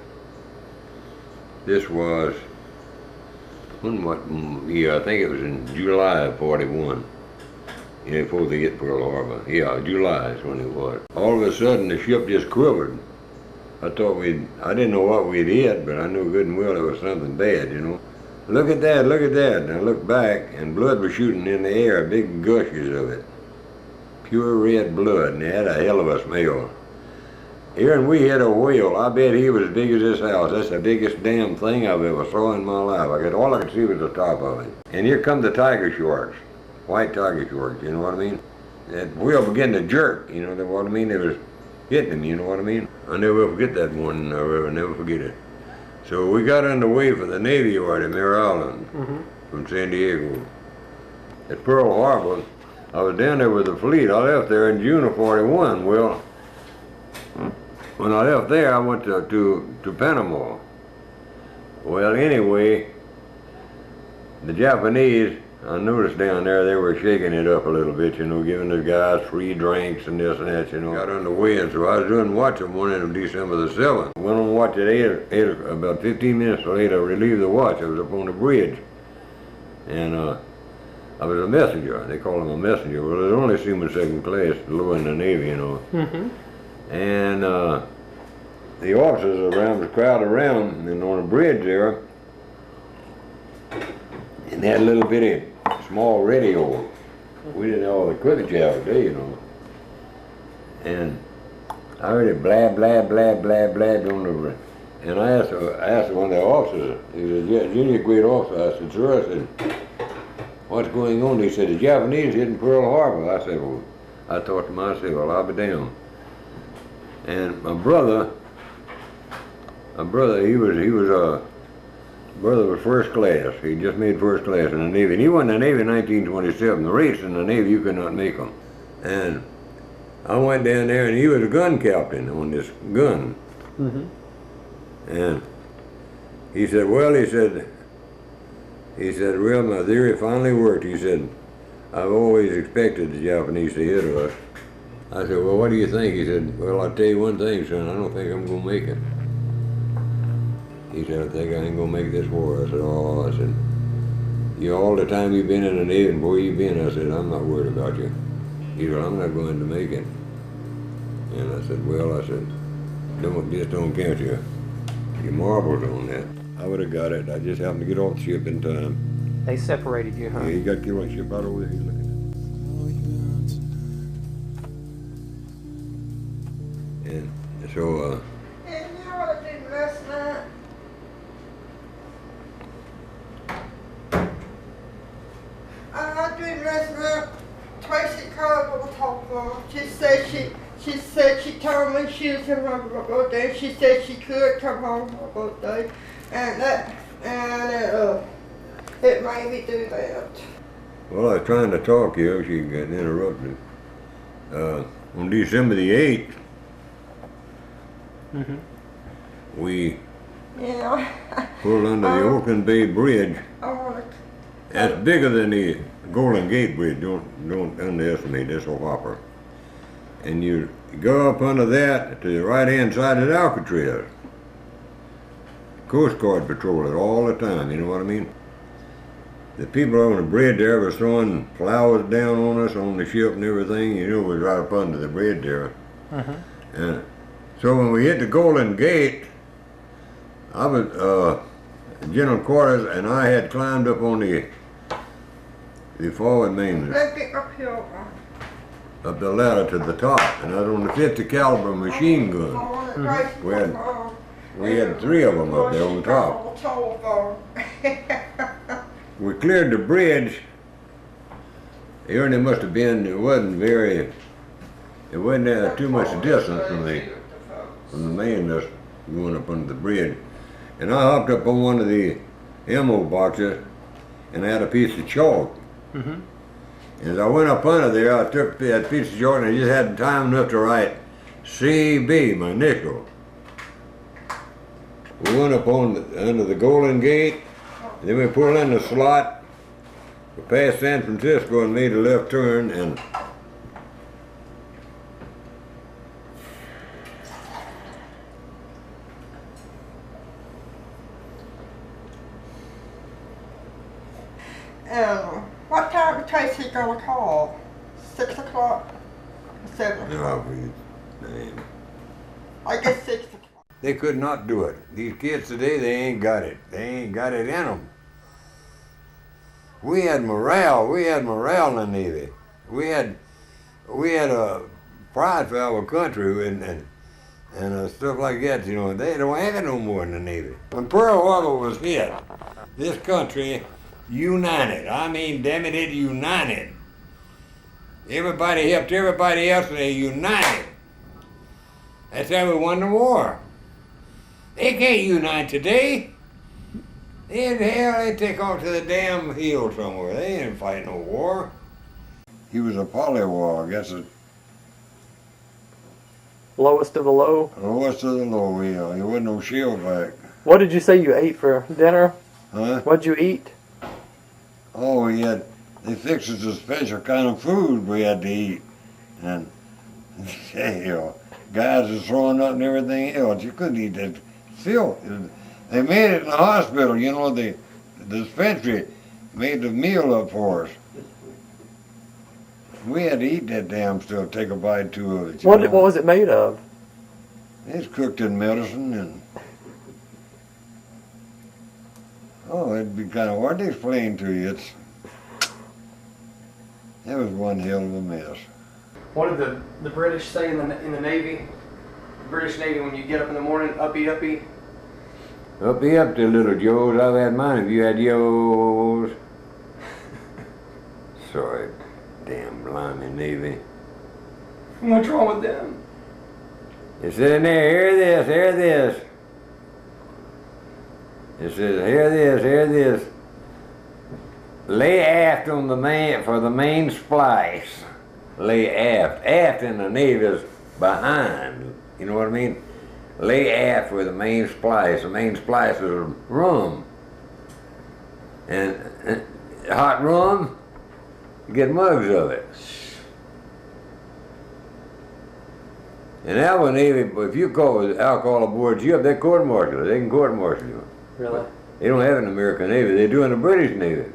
this was, I think it was in July of 41. Yeah, before they hit Pearl Harbor. Yeah, July is when it was. All of a sudden, the ship just quivered. I didn't know what we'd hit, but I knew good and well it was something bad, you know. Look at that, look at that. And I looked back, and blood was shooting in the air, big gushes of it. Pure red blood, and it had a hell of a smell. Aaron, we hit a whale. I bet he was as big as this house. That's the biggest damn thing I've ever saw in my life. All I could see was the top of it. And here come the tiger sharks, white tiger sharks, you know what I mean? That whale began to jerk, you know what I mean? It was hitting him, you know what I mean? I never will forget that one, I'll never forget it. So we got underway for the Navy Yard at Mare Island from San Diego. At Pearl Harbor, I was down there with the fleet. I left there in June of 41. Well, when I left there, I went to Panama. Well, anyway, the Japanese, I noticed down there they were shaking it up a little bit, you know, giving the guys free drinks and this and that, you know. Got underway, and so I was doing watch them one of December the 7th. Went on watch at 8, about 15 minutes later, I relieved the watch. I was up on the bridge, and I was a messenger. They call him a messenger. Well, there's only seaman second class below in the Navy, you know. And the officers around was crowded around and on the bridge there, and they had a little bitty small radio. We didn't have all the equipment you have today, you know. And I heard it blab, blab, blab, blab, blab on the. And I asked one of the officers, he was a junior grade officer. I said, sir, I said, what's going on? He said, the Japanese hitting Pearl Harbor. I said, well, I thought to myself, well, I'll be damned. And my brother, brother was first class. He just made first class in the Navy. And he went in the Navy in 1927. The rates in the Navy, you could not make them. And I went down there, and he was a gun captain on this gun. And he said, well, he said, well, my theory finally worked. He said, I've always expected the Japanese to hit us. I said, well, what do you think? He said, well, I'll tell you one thing, son, I don't think I'm going to make it. He said, I think I ain't going to make this war. I said, oh, I said, you know, all the time you've been in the Navy and where you've been, I said, I'm not worried about you. He said, I'm not going to make it. And I said, well, I said, just don't count your marbles on that. I would have got it. I just happened to get off the ship in time. They separated you, huh? Yeah, he got killed on the ship right over there. He's looking at it. And so, And you know what I did last night? I did last night. Tracy called on the telephone. She said she told me she was in my birthday. She said she could come home for my birthday, and it made me do that. well, I was trying to talk here. She got interrupted. On December the 8th, we pulled under the Oakland Bay Bridge. That's bigger than the Golden Gate Bridge. Don't underestimate this whopper. And you go up under that to the right-hand side of the Alcatraz. Coast Guard patrol it all the time, you know what I mean? The people on the bridge there were throwing flowers down on us on the ship and everything. You know, we was right up under the bridge there. And so when we hit the Golden Gate, I was general quarters, and I had climbed up on the forward main. Up the ladder to the top, and I was on the 50 caliber machine gun. We had 3 of them up there on top. We cleared the bridge. It only must have been, it wasn't too much distance from the main that's going up under the bridge. And I hopped up on one of the ammo boxes, and I had a piece of chalk. As I went up under there, I took that piece of chalk and I just had time enough to write CB, my initial. We went up under the Golden Gate, and then we pulled in the slot. We passed San Francisco and made a left turn, and what time is Tracy gonna call? 6 o'clock? 7 o'clock? I guess 6 o'clock. they could not do it. These kids today, they ain't got it. They ain't got it in them. We had morale in the Navy. We had a pride for our country and stuff like that, you know. They don't have it no more in the Navy. When Pearl Harbor was hit, this country united. I mean, damn it, it united. Everybody helped everybody else, and they united. That's how we won the war. They can't unite today. They take off to the damn hill somewhere. They ain't fighting no war. He was a polywog, I guess. Lowest of the low? Lowest of the low, yeah. There wasn't no shellback. What did you say you ate for dinner? Huh? What'd you eat? Oh, they fixed us a special kind of food we had to eat. And, guys was throwing up and everything else. You couldn't eat that filth. They made it in the hospital, the dispensary made the meal up for us. We had to eat that damn stuff, take a bite, two of it. What was it made of? It's cooked in medicine and... Oh, it'd be kind of hard to explain to you. It was one hell of a mess. What did the British say in the Navy? The British Navy, when you get up in the morning, uppy, uppy. Uppy up to little Joes. I've had mine. Have you had yours? Sorry, damn blimey Navy. What's wrong with them? It says in there, hear this. It says, hear this. Lay aft on the main for the main splice. Lay aft. Aft in the Navy is behind. You know what I mean? Lay aft for the main splice. The main splice is rum. And hot rum, you get mugs of it. And that one, if you call alcohol aboard you up, they court-martial. They can court-martial you. Really? They don't have an American Navy. They do in the British Navy.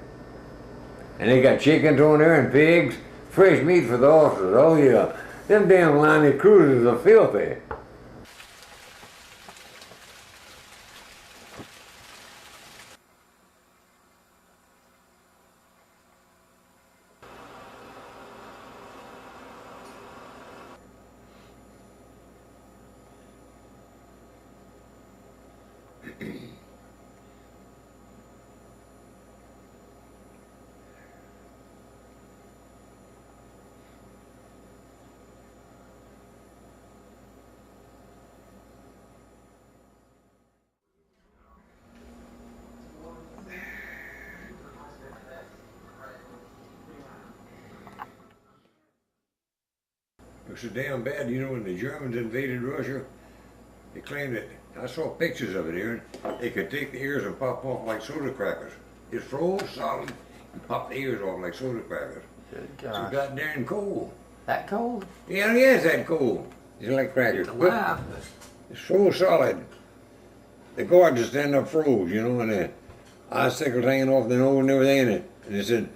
And they got chickens on there and pigs, fresh meat for the officers. Oh yeah, them damn liney cruisers are filthy. It was so damn bad, when the Germans invaded Russia, they claimed that, I saw pictures of it here, they could take the ears and pop off like soda crackers. It's froze solid and pop the ears off like soda crackers. Good It's gosh. so goddamn cold. That cold? Yeah, it's that cold. It's like crackers. To laugh. It's so solid. The guards just stand up froze, and the icicles hanging off the nose and everything. And they said,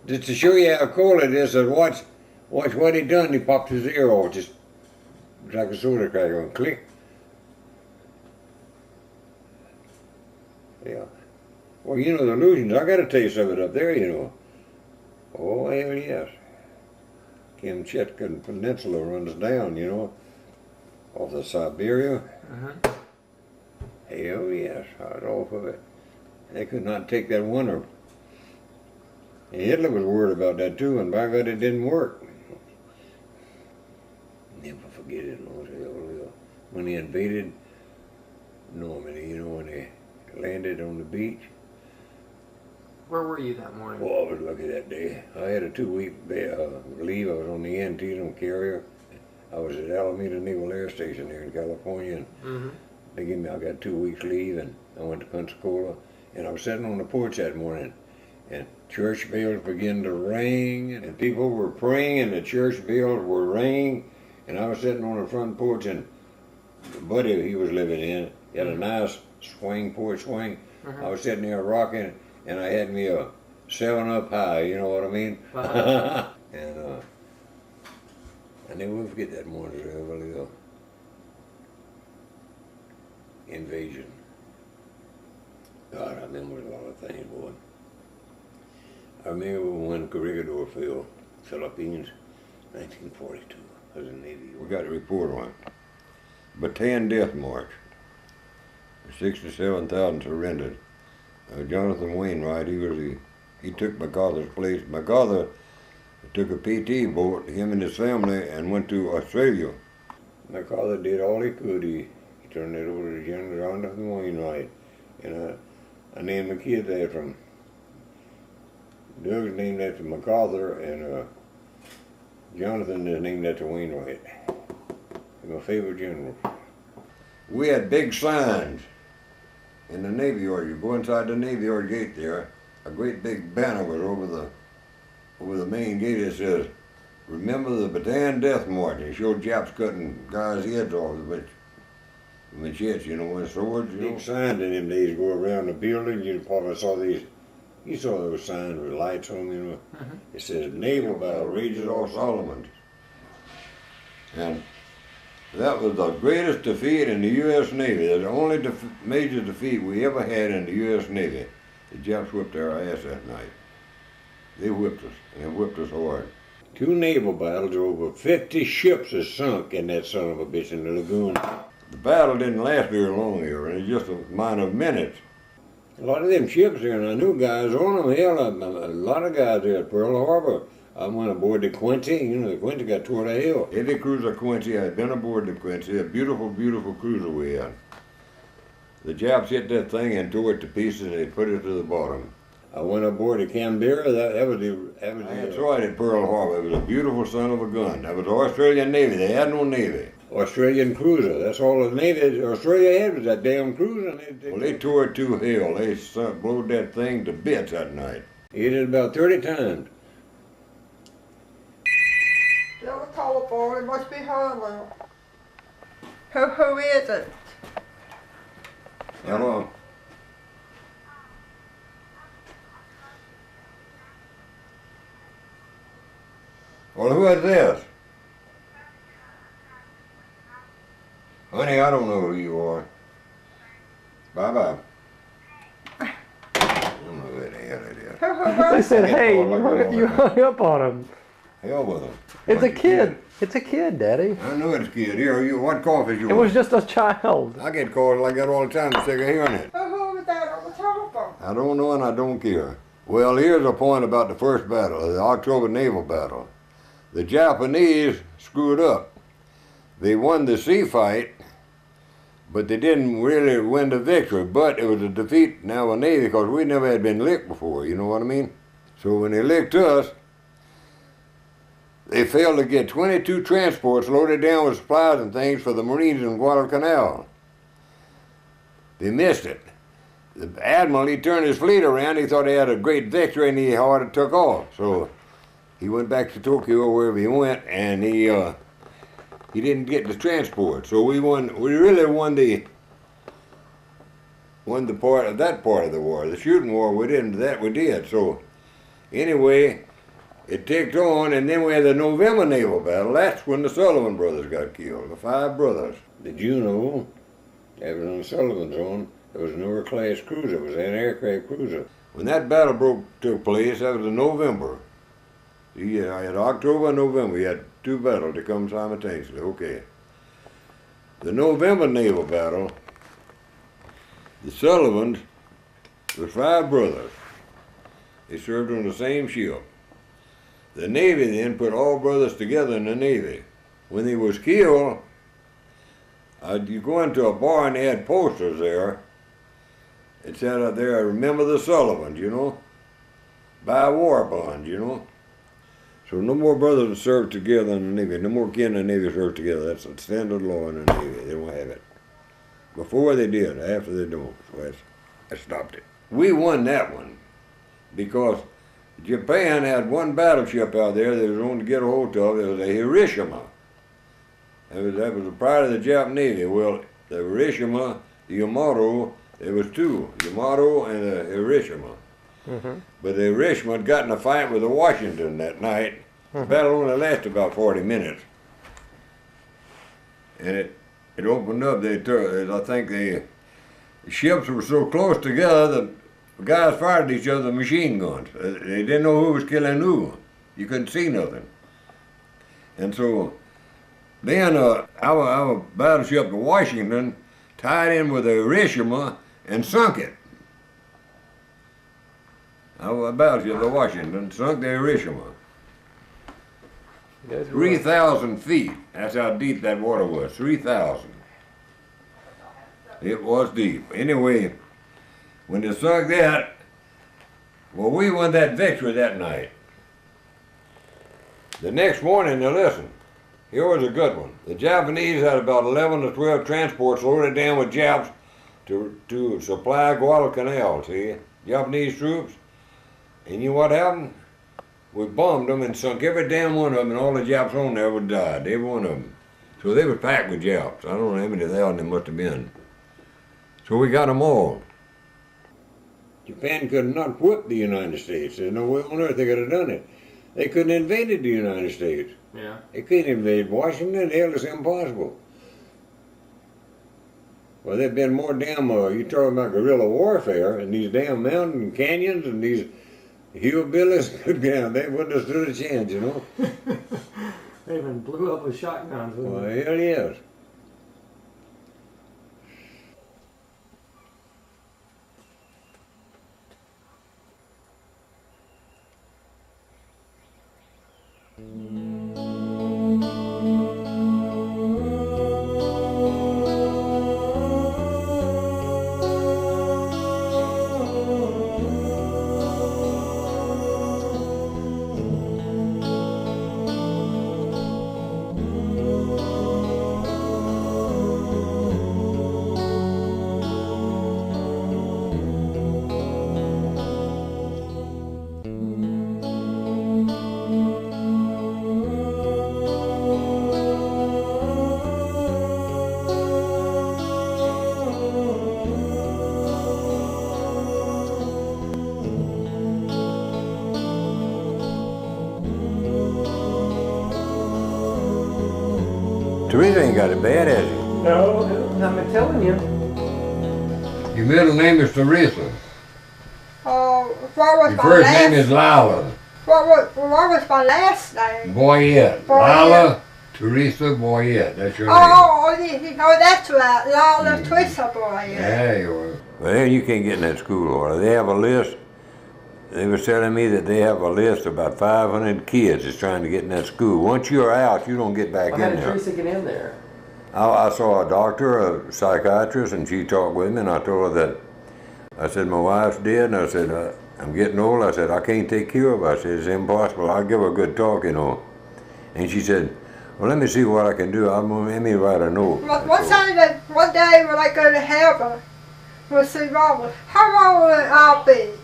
just to show you how cold it is, said, watch what he done. He popped his ear off, just like a soda cracker, and click. Yeah. Well, the illusions, I got a taste of it up there, Oh, hell yes. Kamchatka Peninsula runs down, off the Siberia. Hell yes, hot off of it. They could not take that winter. And Hitler was worried about that too, and by God, it didn't work. Never forget it, when he invaded Normandy, when they landed on the beach. Where were you that morning? Oh, I was lucky that day. I had a 2-week leave. I was on the Antietam carrier. I was at Alameda Naval Air Station here in California. And I got 2 weeks leave, and I went to Pensacola. And I was sitting on the porch that morning, and church bells began to ring, and people were praying, and the church bells were ringing. And I was sitting on the front porch, and the buddy he was living in, he had a nice porch swing. I was sitting there rocking, and I had me a 7-Up high, you know what I mean? And I never will forget that morning, really, invasion. God, I remember a lot of things, boy. I remember when Corregidor fell, Philippines, 1942. I was in the Navy. We got a report on it. Bataan Death March. 67,000 surrendered. Jonathan Wainwright, he took MacArthur's place. MacArthur took a PT boat, him and his family, and went to Australia. MacArthur did all he could. He turned it over to General Jonathan Wainwright. And I named my kid that from, Doug's named after MacArthur, and Jonathan is named after Wainwright. My favorite general. We had big signs in the Navy Yard. You go inside the Navy Yard gate there, a great big banner was over the main gate. It says, "Remember the Bataan Death March." It showed Japs cutting guys' heads off with machetes, you know, with swords. Big signs in them days go around the building. You probably saw these. You saw those signs with lights on them, you know. It says, "Naval Battle rages off Solomon." And that was the greatest defeat in the U.S. Navy. The only major defeat we ever had in the U.S. Navy. The Japs whipped our ass that night. They whipped us, and they whipped us hard. 2 naval battles, over 50 ships are sunk in that son of a bitch in the lagoon. The battle didn't last very long here, and it was just a matter of minutes. A lot of them ships there, and I knew guys on them. Hell, a lot of guys there at Pearl Harbor. I went aboard the Quincy. You know, the Quincy got tore to hell. Heavy cruiser Quincy. I had been aboard the Quincy. A beautiful, beautiful cruiser we had. The Japs hit that thing and tore it to pieces, and they put it to the bottom. I went aboard the Canberra. That was that's right at Pearl Harbor. It was a beautiful son of a gun. That was the Australian Navy. They had no Navy. Australian cruiser. That's all the Navy Australia had was that damn cruiser. Well, they tore it to hell. They blowed that thing to bits that night. Hit it about 30 times. There's a telephone. It must be Harlow. Who is it? Hello. Well, who is this? Honey, I don't know who you are. Bye-bye. I don't know who the hell it is. They said, hey, you hung up on him. Hell with him. It's a kid. It's a kid, Daddy. I know it's a kid. Here, what cough is yours? It was just a child. I get calls like that all the time. I'm sick of hearing it. Who was that on the telephone? I don't know and I don't care. Well, here's a point about the first battle, the October Naval Battle. The Japanese screwed up. They won the sea fight, but they didn't really win the victory. But it was a defeat in our Navy because we never had been licked before, you know what I mean? So when they licked us, they failed to get 22 transports loaded down with supplies and things for the Marines in Guadalcanal. They missed it. The Admiral, he turned his fleet around, he thought he had a great victory and he hard took off. So he went back to Tokyo or wherever he went, and he didn't get the transport. So we really won the part of that part of the war. The shooting war, we did. So anyway, it ticked on, and then we had the November Naval Battle. That's when the Sullivan brothers got killed, the 5 brothers. The Juno, that was on Sullivan's own, it was an Ur-class cruiser. It was an aircraft cruiser. When that battle took place, that was in November. Yeah, I had October and November. We had 2 battles to come simultaneously. Okay. The November Naval Battle, the Sullivans were 5 brothers. They served on the same ship. The Navy then put all brothers together in the Navy. When they was killed, you go into a bar and they had posters there. It said out there, "Remember the Sullivans," you know? Buy a war bond, you know? So no more brothers served together in the Navy. No more kin in the Navy served together. That's a standard law in the Navy. They don't have it. Before they did, after they don't. So I stopped it. We won that one because Japan had 1 battleship out there they was going to get a hold of. It was a Hiroshima. That was a part of the Japanese Navy. Well, the Hiroshima, the Yamato, there was 2, Yamato and the Hiroshima. But the Hiroshima had gotten a fight with the Washington that night. The battle only lasted about 40 minutes. And it opened up. I think the ships were so close together that the guys fired at each other with machine guns. They didn't know who was killing who. You couldn't see nothing. And so then our battleship, the Washington, tied in with the Hiroshima and sunk it. Our battleship, the Washington, sunk the Hiroshima. 3,000 feet. That's how deep that water was. 3,000. It was deep. Anyway, when they sunk that, well, we won that victory that night. The next morning, now listen, Here was a good one. The Japanese had about 11 to 12 transports loaded down with Japs to supply Guadalcanal, see? Japanese troops. And you know what happened? We bombed them and sunk every damn one of them, and all the Japs on there would died, every one of them. So they were packed with Japs. I don't know how many thousand there must have been. So we got them all. Japan could not whip the United States. There's no way on earth they could have done it. They couldn't have invaded the United States. Yeah. They couldn't invade Washington. Hell, it's impossible. Well, there've been more damn, you talking about guerrilla warfare and these damn mountain canyons and these hillbillies, damn, they wouldn't have stood a chance, you know. They even blew up with shotguns. Well, hell yes. Teresa ain't got it bad, has she? No, I'm telling you. Your middle name is Teresa. What was Your my first last name is Lila. What was my last name? Boyette. Lila Teresa Boyette. That's your name. Oh, that's right. Lila Teresa Boyette. Yeah, you are. Well, you can't get in that school order. They have a list. They were telling me that they have a list of about 500 kids that's trying to get in that school. Once you're out, you don't get back How in did there. Teresa get in there? I saw a doctor, a psychiatrist, and she talked with me, and I told her that, I said, my wife's dead, and I said, I'm getting old. I said, I can't take care of her. I said, it's impossible. I'll give her a good talk, you know. And she said, well, let me see what I can do. Let me write a note. One day when I go to heaven, we'll see Mama. How old will I be?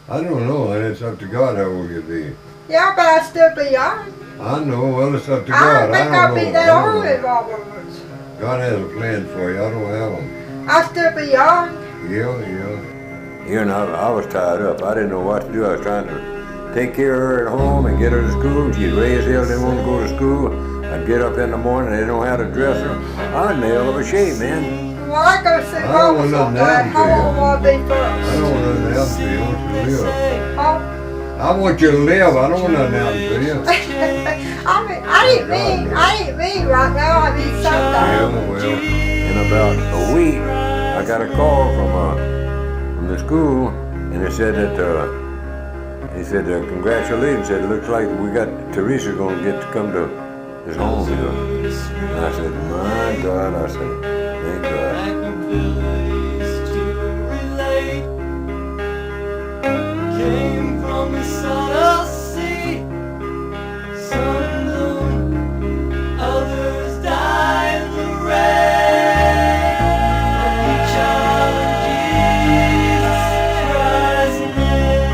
I don't know, and it's up to God how old you'll be. Yeah, but I'll still be young. I know, well, it's up to I God. don't think I'll be that old as Mama was. God has a plan for you. I don't have them. I'll still be young. Yeah. You know, I was tied up. I didn't know what to do. I was trying to take care of her at home and get her to school. She'd raised hell, didn't want to go to school. I'd get up in the morning, they didn't know how to dress her. I was in the hell of a shape, man. When I go see Mama someday, how old will I be first? I don't want nothing else to you. I want you to live. Huh? I want you to live. I don't want nothing else to you. I didn't mean right now. I mean someday. Yeah, well, in about a week, I got a call from the school, and they said that congratulations. Said it looks like we got Teresa's going to get to come to his home here. And I said, my God, I said, thank God. Came from the subtle sea, sun and moon, others died in the rain. Every child of Jesus Christ's name.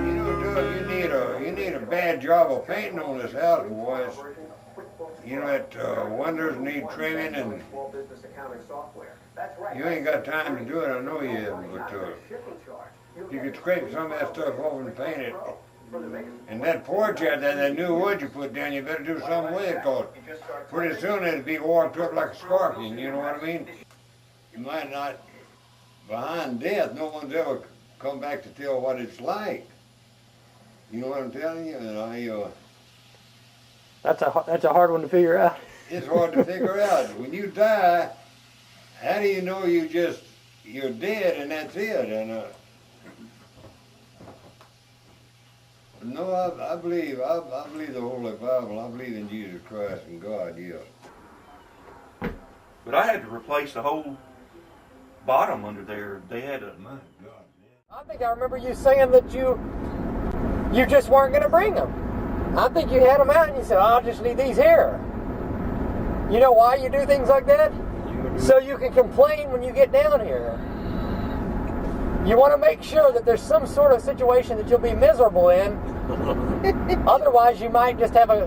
You know, Doug, you need a bad job of painting on this house, boys. You know that windows need trimming, and you ain't got time to do it. I know you haven't, but you could scrape some of that stuff off and paint it. And that porch out there, that new wood you put down, you better do something with it, cause pretty soon it'll be warped up like a scorpion. You know what I mean? You might not, behind death, no one's ever come back to tell what it's like. You know what I'm telling you? And That's a hard one to figure out. it's hard to figure out. When you die, how do you know you're dead and that's it? And no, I believe the Holy Bible. I believe in Jesus Christ and God. Yes. But I had to replace the whole bottom under there. They had a, my God. I think I remember you saying that you just weren't going to bring them. I think you had them out and you said, I'll just leave these here. You know why you do things like that? So you can complain when you get down here. You want to make sure that there's some sort of situation that you'll be miserable in. Otherwise, you might just have a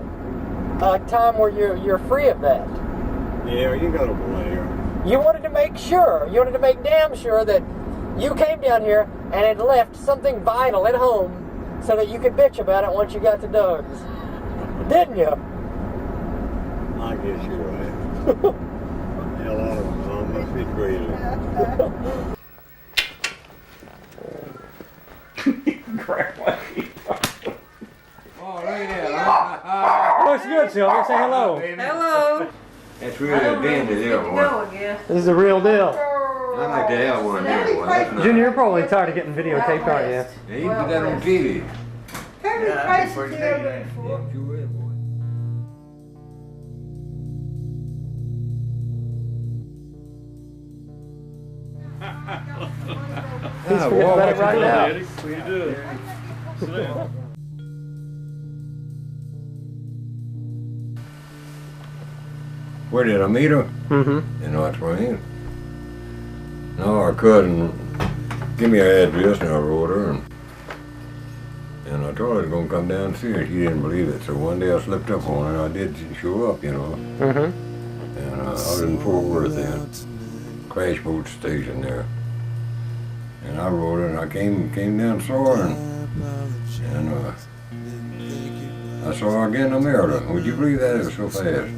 time where you're free of that. Yeah, you got to blame. You wanted to make sure, you wanted to make damn sure that you came down here and had left something vital at home so that you could bitch about it once you got to Doug's. Didn't you? I guess you're right. Hell, I don't know. I must be crazy. Oh, look at that. Looks good, Silver. Say hello. Hello. That's really a dandy there, boy. This is the real deal. I like to have one there, boy. That's nice. Junior, you're probably tired of getting videotaped, aren't you? Yeah, you can put that on TV. He's forgetting about it right now. What you doing? Sit down. Where did I meet her? Mm-hmm. In North Wayne. No, our cousin give me her address and I wrote her and I told her I was going to come down and see her. She didn't believe it. So one day I slipped up on her and I did show up, you know. Mm-hmm. And I was in Fort Worth then, crash boat station there. And I wrote her and I came down and saw her and I saw her again and I married her. Would you believe that? It was so fast.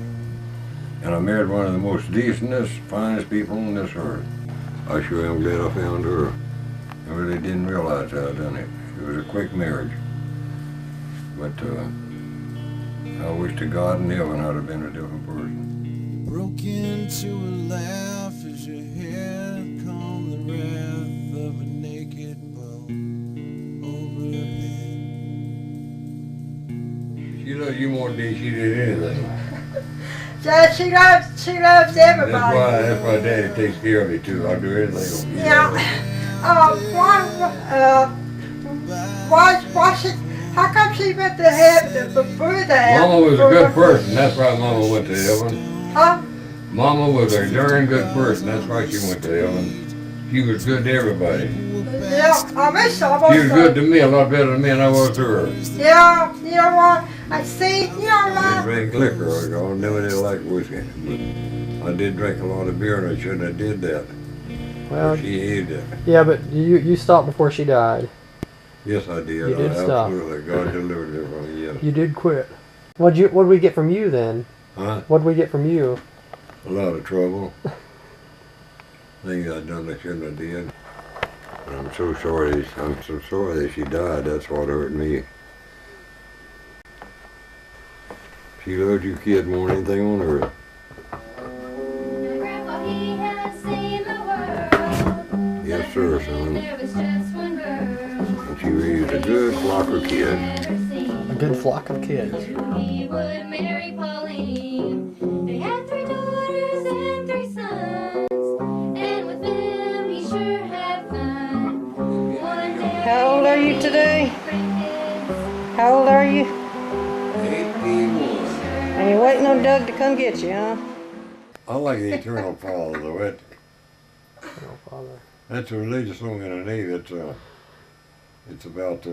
And I married one of the most decentest, finest people on this earth. I sure am glad I found her. I really didn't realize how I done it. It was a quick marriage. But I wish to God in heaven I'd have been a different person. Broke into a laugh as your hair calmed the wrath of a naked bow overhead. She loves you more than she did anything. Yeah, she loves everybody. That's why Daddy takes care of me too. I'll do anything. Yeah. How come she went to heaven before that? Mama was a good person. That's why Mama went to heaven. Huh? Mama was a darn good person. That's why she went to heaven. She was good to everybody. Yeah, I miss her. She was good to me, a lot better than me, and I was to her. Yeah, you know what? I see, you know I what? drank liquor. I never did like whiskey. But I did drink a lot of beer, and I shouldn't have did that. Well, she hated it. Yeah, but you stopped before she died. Yes, I did. You did stop. Absolutely. God delivered her from me. Yes. You did quit. What'd we get from you then? Huh? What'd we get from you? A lot of trouble. Things I done I shouldn't have did. I'm so sorry. I'm so sorry that she died. That's what hurt me. She loved you, kid, more than anything on earth. Grandpa, he has seen the world. Yes, sir, son. There was just one girl. And she raised a good flock of kids. A good flock of kids. He would marry Pauline. They had 3 daughters and 3 sons. And with them he sure had fun. One day. How old are you today? How old are you? 81. And you're waiting on Doug to come get you, huh? I like the Eternal Father, though. Eternal Father. That's a religious song in the Navy. It's about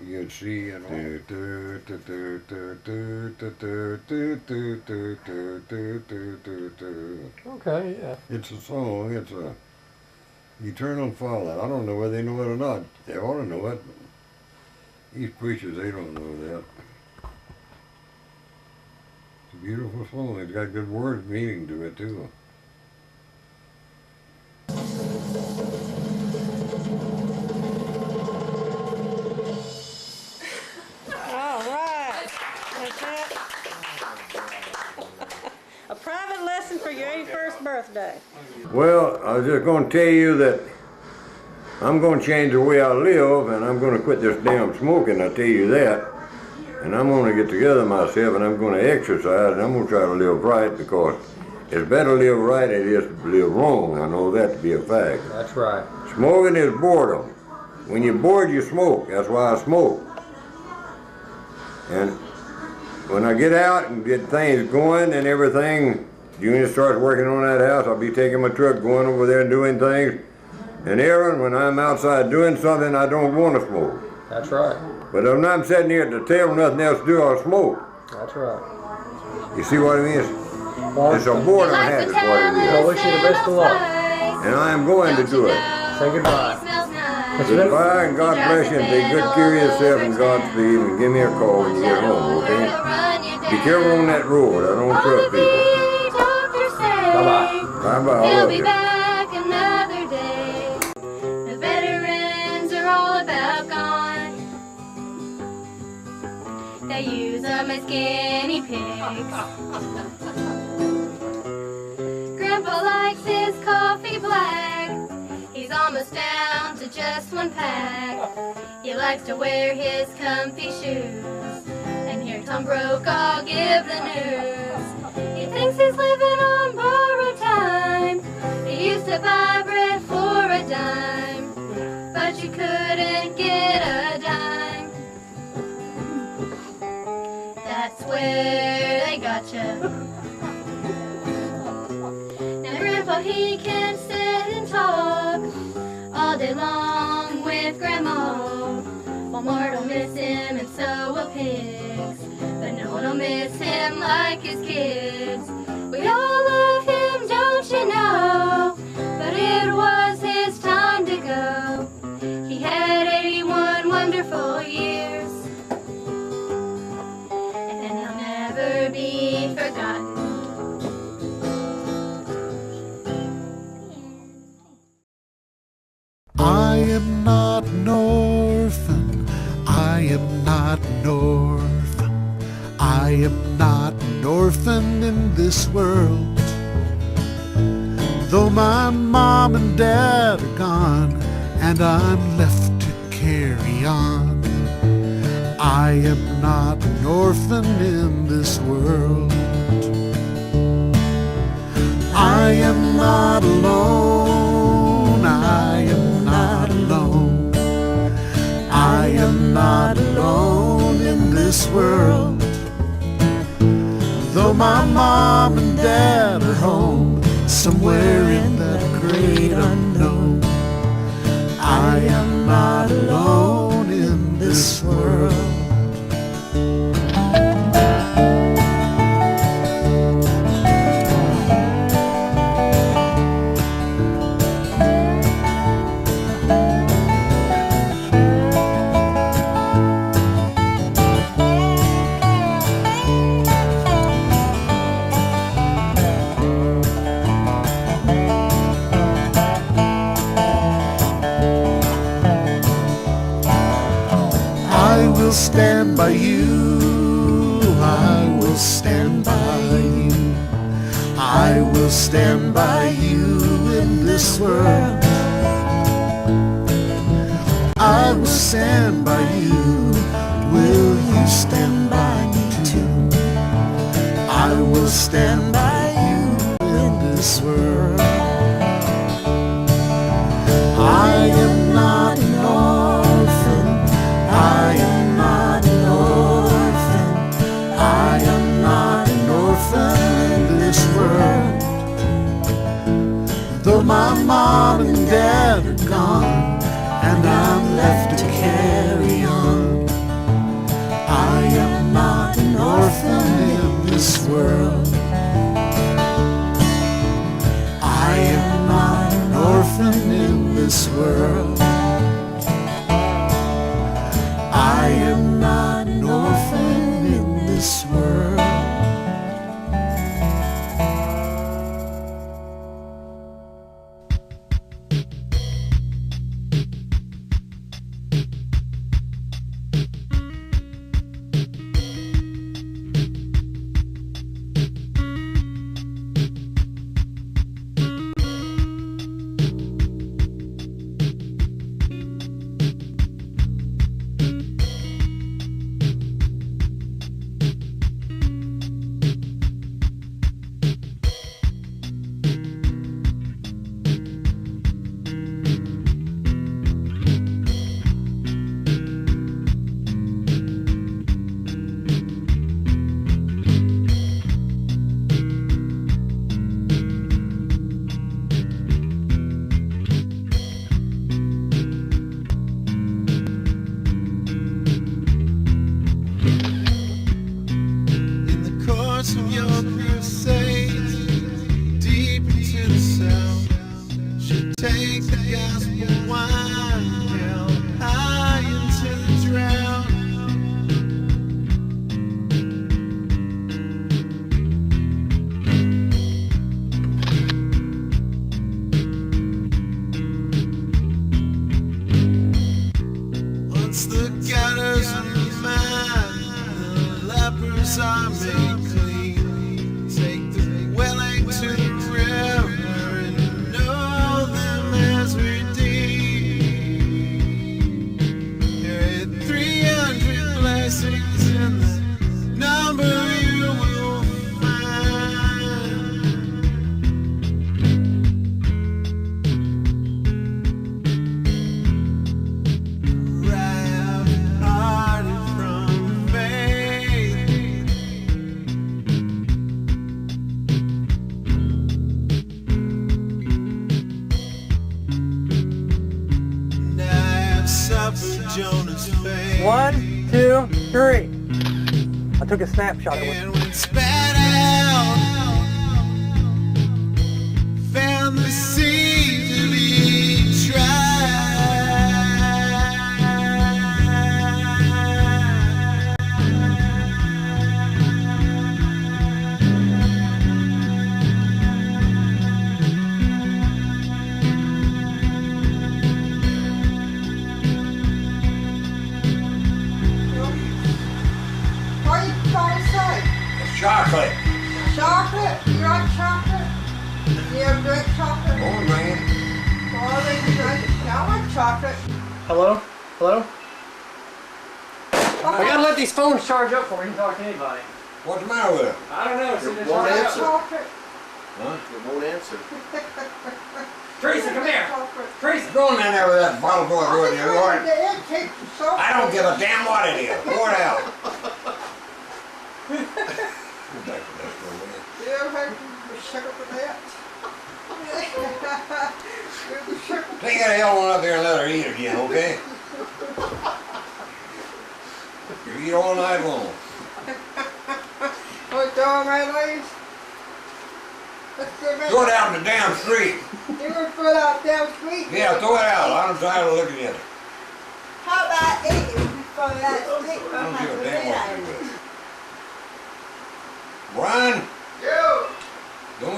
you'd see it. Okay, yeah. It's a song. It's a Eternal Father. I don't know whether they know it or not. They ought to know it. These preachers, they don't know that. It's a beautiful song. It's got good word meaning to it too. All right. That's it. A private lesson for your 81st birthday. Well, I was just going to tell you that I'm going to change the way I live, and I'm going to quit this damn smoking, I tell you that. And I'm going to get together myself, and I'm going to exercise, and I'm going to try to live right, because it's better to live right than it is to live wrong. I know that to be a fact. That's right. Smoking is boredom. When you're bored, you smoke. That's why I smoke. And when I get out and get things going and everything, Junior starts working on that house, I'll be taking my truck, going over there and doing things. And Aaron, when I'm outside doing something, I don't want to smoke. That's right. But if I'm sitting here at the table, nothing else to do, I'll smoke. That's right. You see what I mean? It's a boredom habit, is what it is. I wish you the best of luck. And I am going to do it. Say goodbye. Goodbye, and God bless you, and take good care of yourself and Godspeed, and give me a call when you get home, okay? Be careful on that road. I don't trust people. Bye-bye. Bye-bye. I He'll love be you. back another day. The veterans are all about gone. They use them as guinea pigs. Grandpa likes his coffee black. He's almost down to just one pack. He likes to wear his comfy shoes. And here Tom Brokaw give the news. He thinks he's living on borrowed time. He used to buy bread for a dime, but you couldn't get a dime. That's where they gotcha. Now Grandpa, he can sit and talk all day long with Grandma. Walmart will miss him and so will pigs, but no one will miss him like his kids. We all love him, don't you know, but it was his time to go. He had 81 wonderful years, and he'll never be forgotten. I am not an orphan. I am not an orphan. I am not an orphan in this world. Though my mom and dad are gone and I'm left to carry on, I am not an orphan in this world. I am not alone. I am not alone. I am not alone in this world. Though my mom and dad are home, somewhere in that great unknown, I am not alone in this world. I will stand by you. I will stand by you. I will stand by you in this world. I will stand by you. Will you stand by me too? I will stand by you in this world. I am not an orphan. I am not an orphan. I am not an orphan in this world. Though my mom and dad are gone and I'm left to carry on, I am not an orphan in this world. I am not an orphan in this world. I am not an orphan in this world. yours and mine. The lepers are made clean. Take the willing to the river and know them as redeemed. There are 300 blessings in the number you will find. Right hearted from faith. And I have suffered Jonah's fate. 1, 2, 3. I took a snapshot of it. And when spat out, found the sea to be What are you trying to say? Chocolate. Chocolate? You like chocolate? You ever drink chocolate? Oh, man. Well, I think you drink it. Yeah, I like chocolate. Hello? Hello? I gotta let these phones charge up before we can talk to anybody. What's the matter with it? I don't know. See, It they're won't charging answer. up. Chocolate. Huh? It won't answer. Teresa, come here. Teresa. Go in there with that bottle going I on just there. wanted to educate you so I don't give a damn what it is. Pour it out. Go back to that for a minute. You ever had sugar for that? Take that hell one up there and let her eat again, okay? You eat all night long. What dog mayonnaise? Let's go back. Throw it out in the damn street. You were put out down street. Yeah, throw it out. I'm tired of looking at it. How about eating from that street? I don't give a damn what you do. Brian, Yo! don't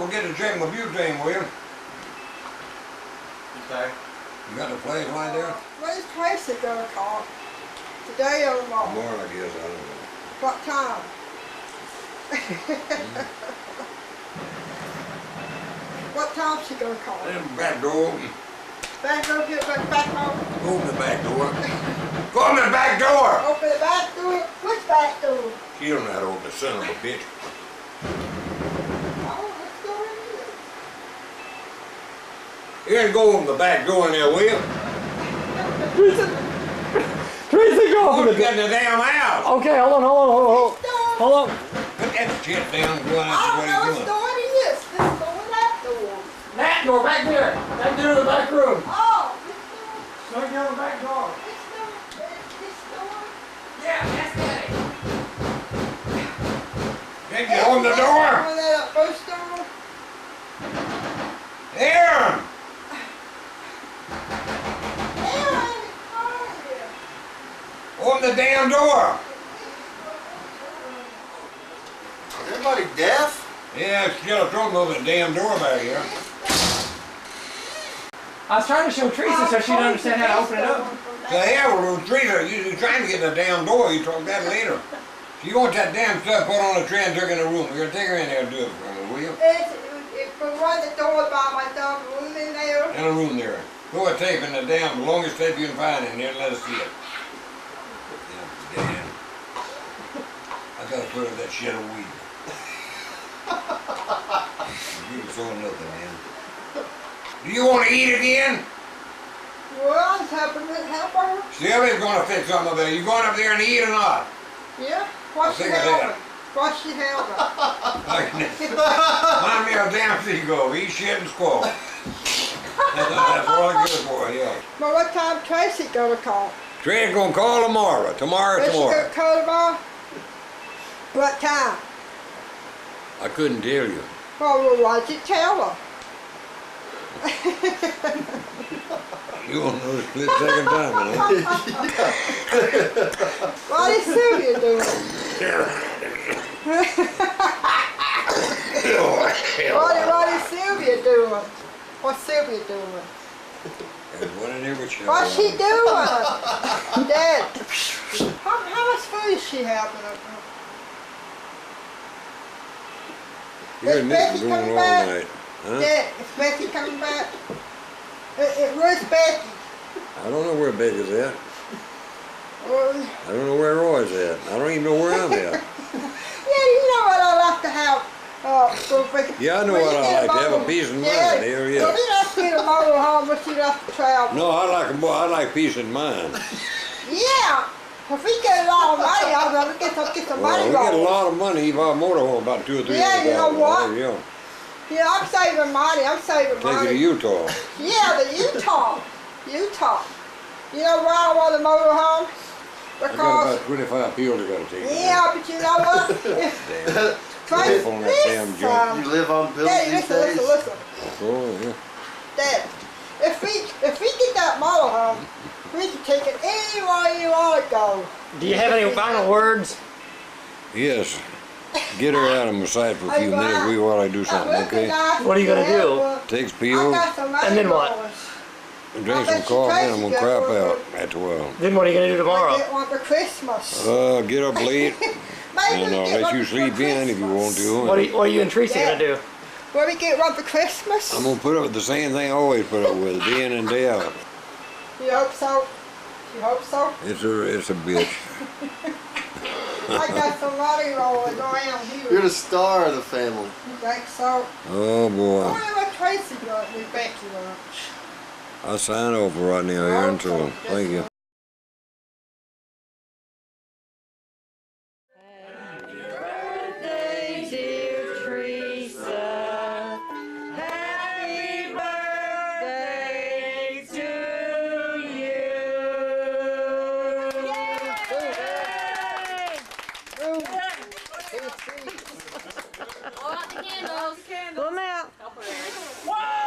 forget to check my butane, will you? Okay. You got the flashlight there? Where's Tracy gonna call? Today or tomorrow? Tomorrow, I guess. I don't know. What time? What time she gonna call? Them back door open. Back door, get back home. Open the back door. Go open the back door! Open the back door? Which back door? She don't know how to open the son of a bitch. Oh, let's go in here. You gotta go open the back door in there, will you? Teresa, go Who's getting the damn house? Okay, hold on. Hold on. Put that shit down and go I out don't know and which see what door it is. This door or that door? That door back there. Back there in the back room. Oh, Right down the back door. this door? Yeah, that's it. he's doing. Can you open the door? Open that first door? Aaron! Aaron, how are you? Open the damn door! Is everybody deaf? Yeah, it's still a trouble with the damn door back here. I was trying to show Teresa so she'd understand how to open it up. So yeah, well, Teresa, you're trying to get the damn door. You talk that later. You want that damn stuff put on a tray and took in the room. You're gonna take her in there and do it for me, will you? It's for one the door by my dog room in there. In a room there. Throw a tape in the damn, the longest tape you can find in there and let us see it. Damn. I gotta put up that shit of weed. You was on nothing, man. Do you want to eat again? Well, I was helping with helper. Sylvia's gonna fix something up there. You going up there and eat or not? Yeah. What's she think I did. helping? What's she helping? Mind me of damn seagull. Eat shit and squall. That's all I good for, yeah. Well, what time Tracy gonna call? Trey's gonna call tomorrow. Is she gonna call tomorrow? What time? I couldn't tell you. Well, why'd you tell her? You won't know the split second time, man. What is Sylvia doing? what is Sylvia doing? What's Sylvia doing? There's one in there with you. What's she doing? Dad, how much food is she having up there? You're Is Becky going coming all back? night. Huh? Dad, is Becky coming back? Where's Becky? I don't know where Becky's at. Well, I don't know where Roy's at. I don't even know where I'm at. yeah, you know what I like to have. Yeah, I know what I like to have, a peace of mind. Yeah. Hell Well, yeah. you have to get a motor home, but you have to travel. No, I like peace of mind. Yeah. If we get a lot of money, I'll rather get some Well, money we get a rolling. lot of money if our motorhome about 2 or 3 Yeah, you know what? Yeah. Yeah, I'm saving money. I'm saving Take money. it to Utah. Yeah, the Utah. Utah. You know why I want a motorhome? I got Because, about 25 pills I gotta take. yeah, but you know what? Damn. Try Live on that damn junk. You live on bills Daddy, these listen, days? listen. Oh, yeah. Dad, if we get that motorhome, we can take it anywhere you want to go. Do you have any final words? Yes. Get her out of my sight for a few minutes while I do something, okay? What are you gonna do? Takes pills, And then what? and drink some coffee, and I'm gonna crap out at 12. Then what are you gonna do tomorrow? Get one for Christmas. Get up late, and I'll let you sleep in if you want to. What are you and Tracy gonna do? Where we get one for Christmas? I'm gonna put up with the same thing I always put up with, day in and day out. You hope so? You hope so? It's a bitch. I got some money rolling around here. You're the star of the family. You think so? Oh I boy. wonder what Tracy got me Becky lunch. I'll sign over right now, Aaron, so thank you. Birthday, dear Teresa. Happy birthday to you. Blow out the candles. Blow 'em out. Whoa!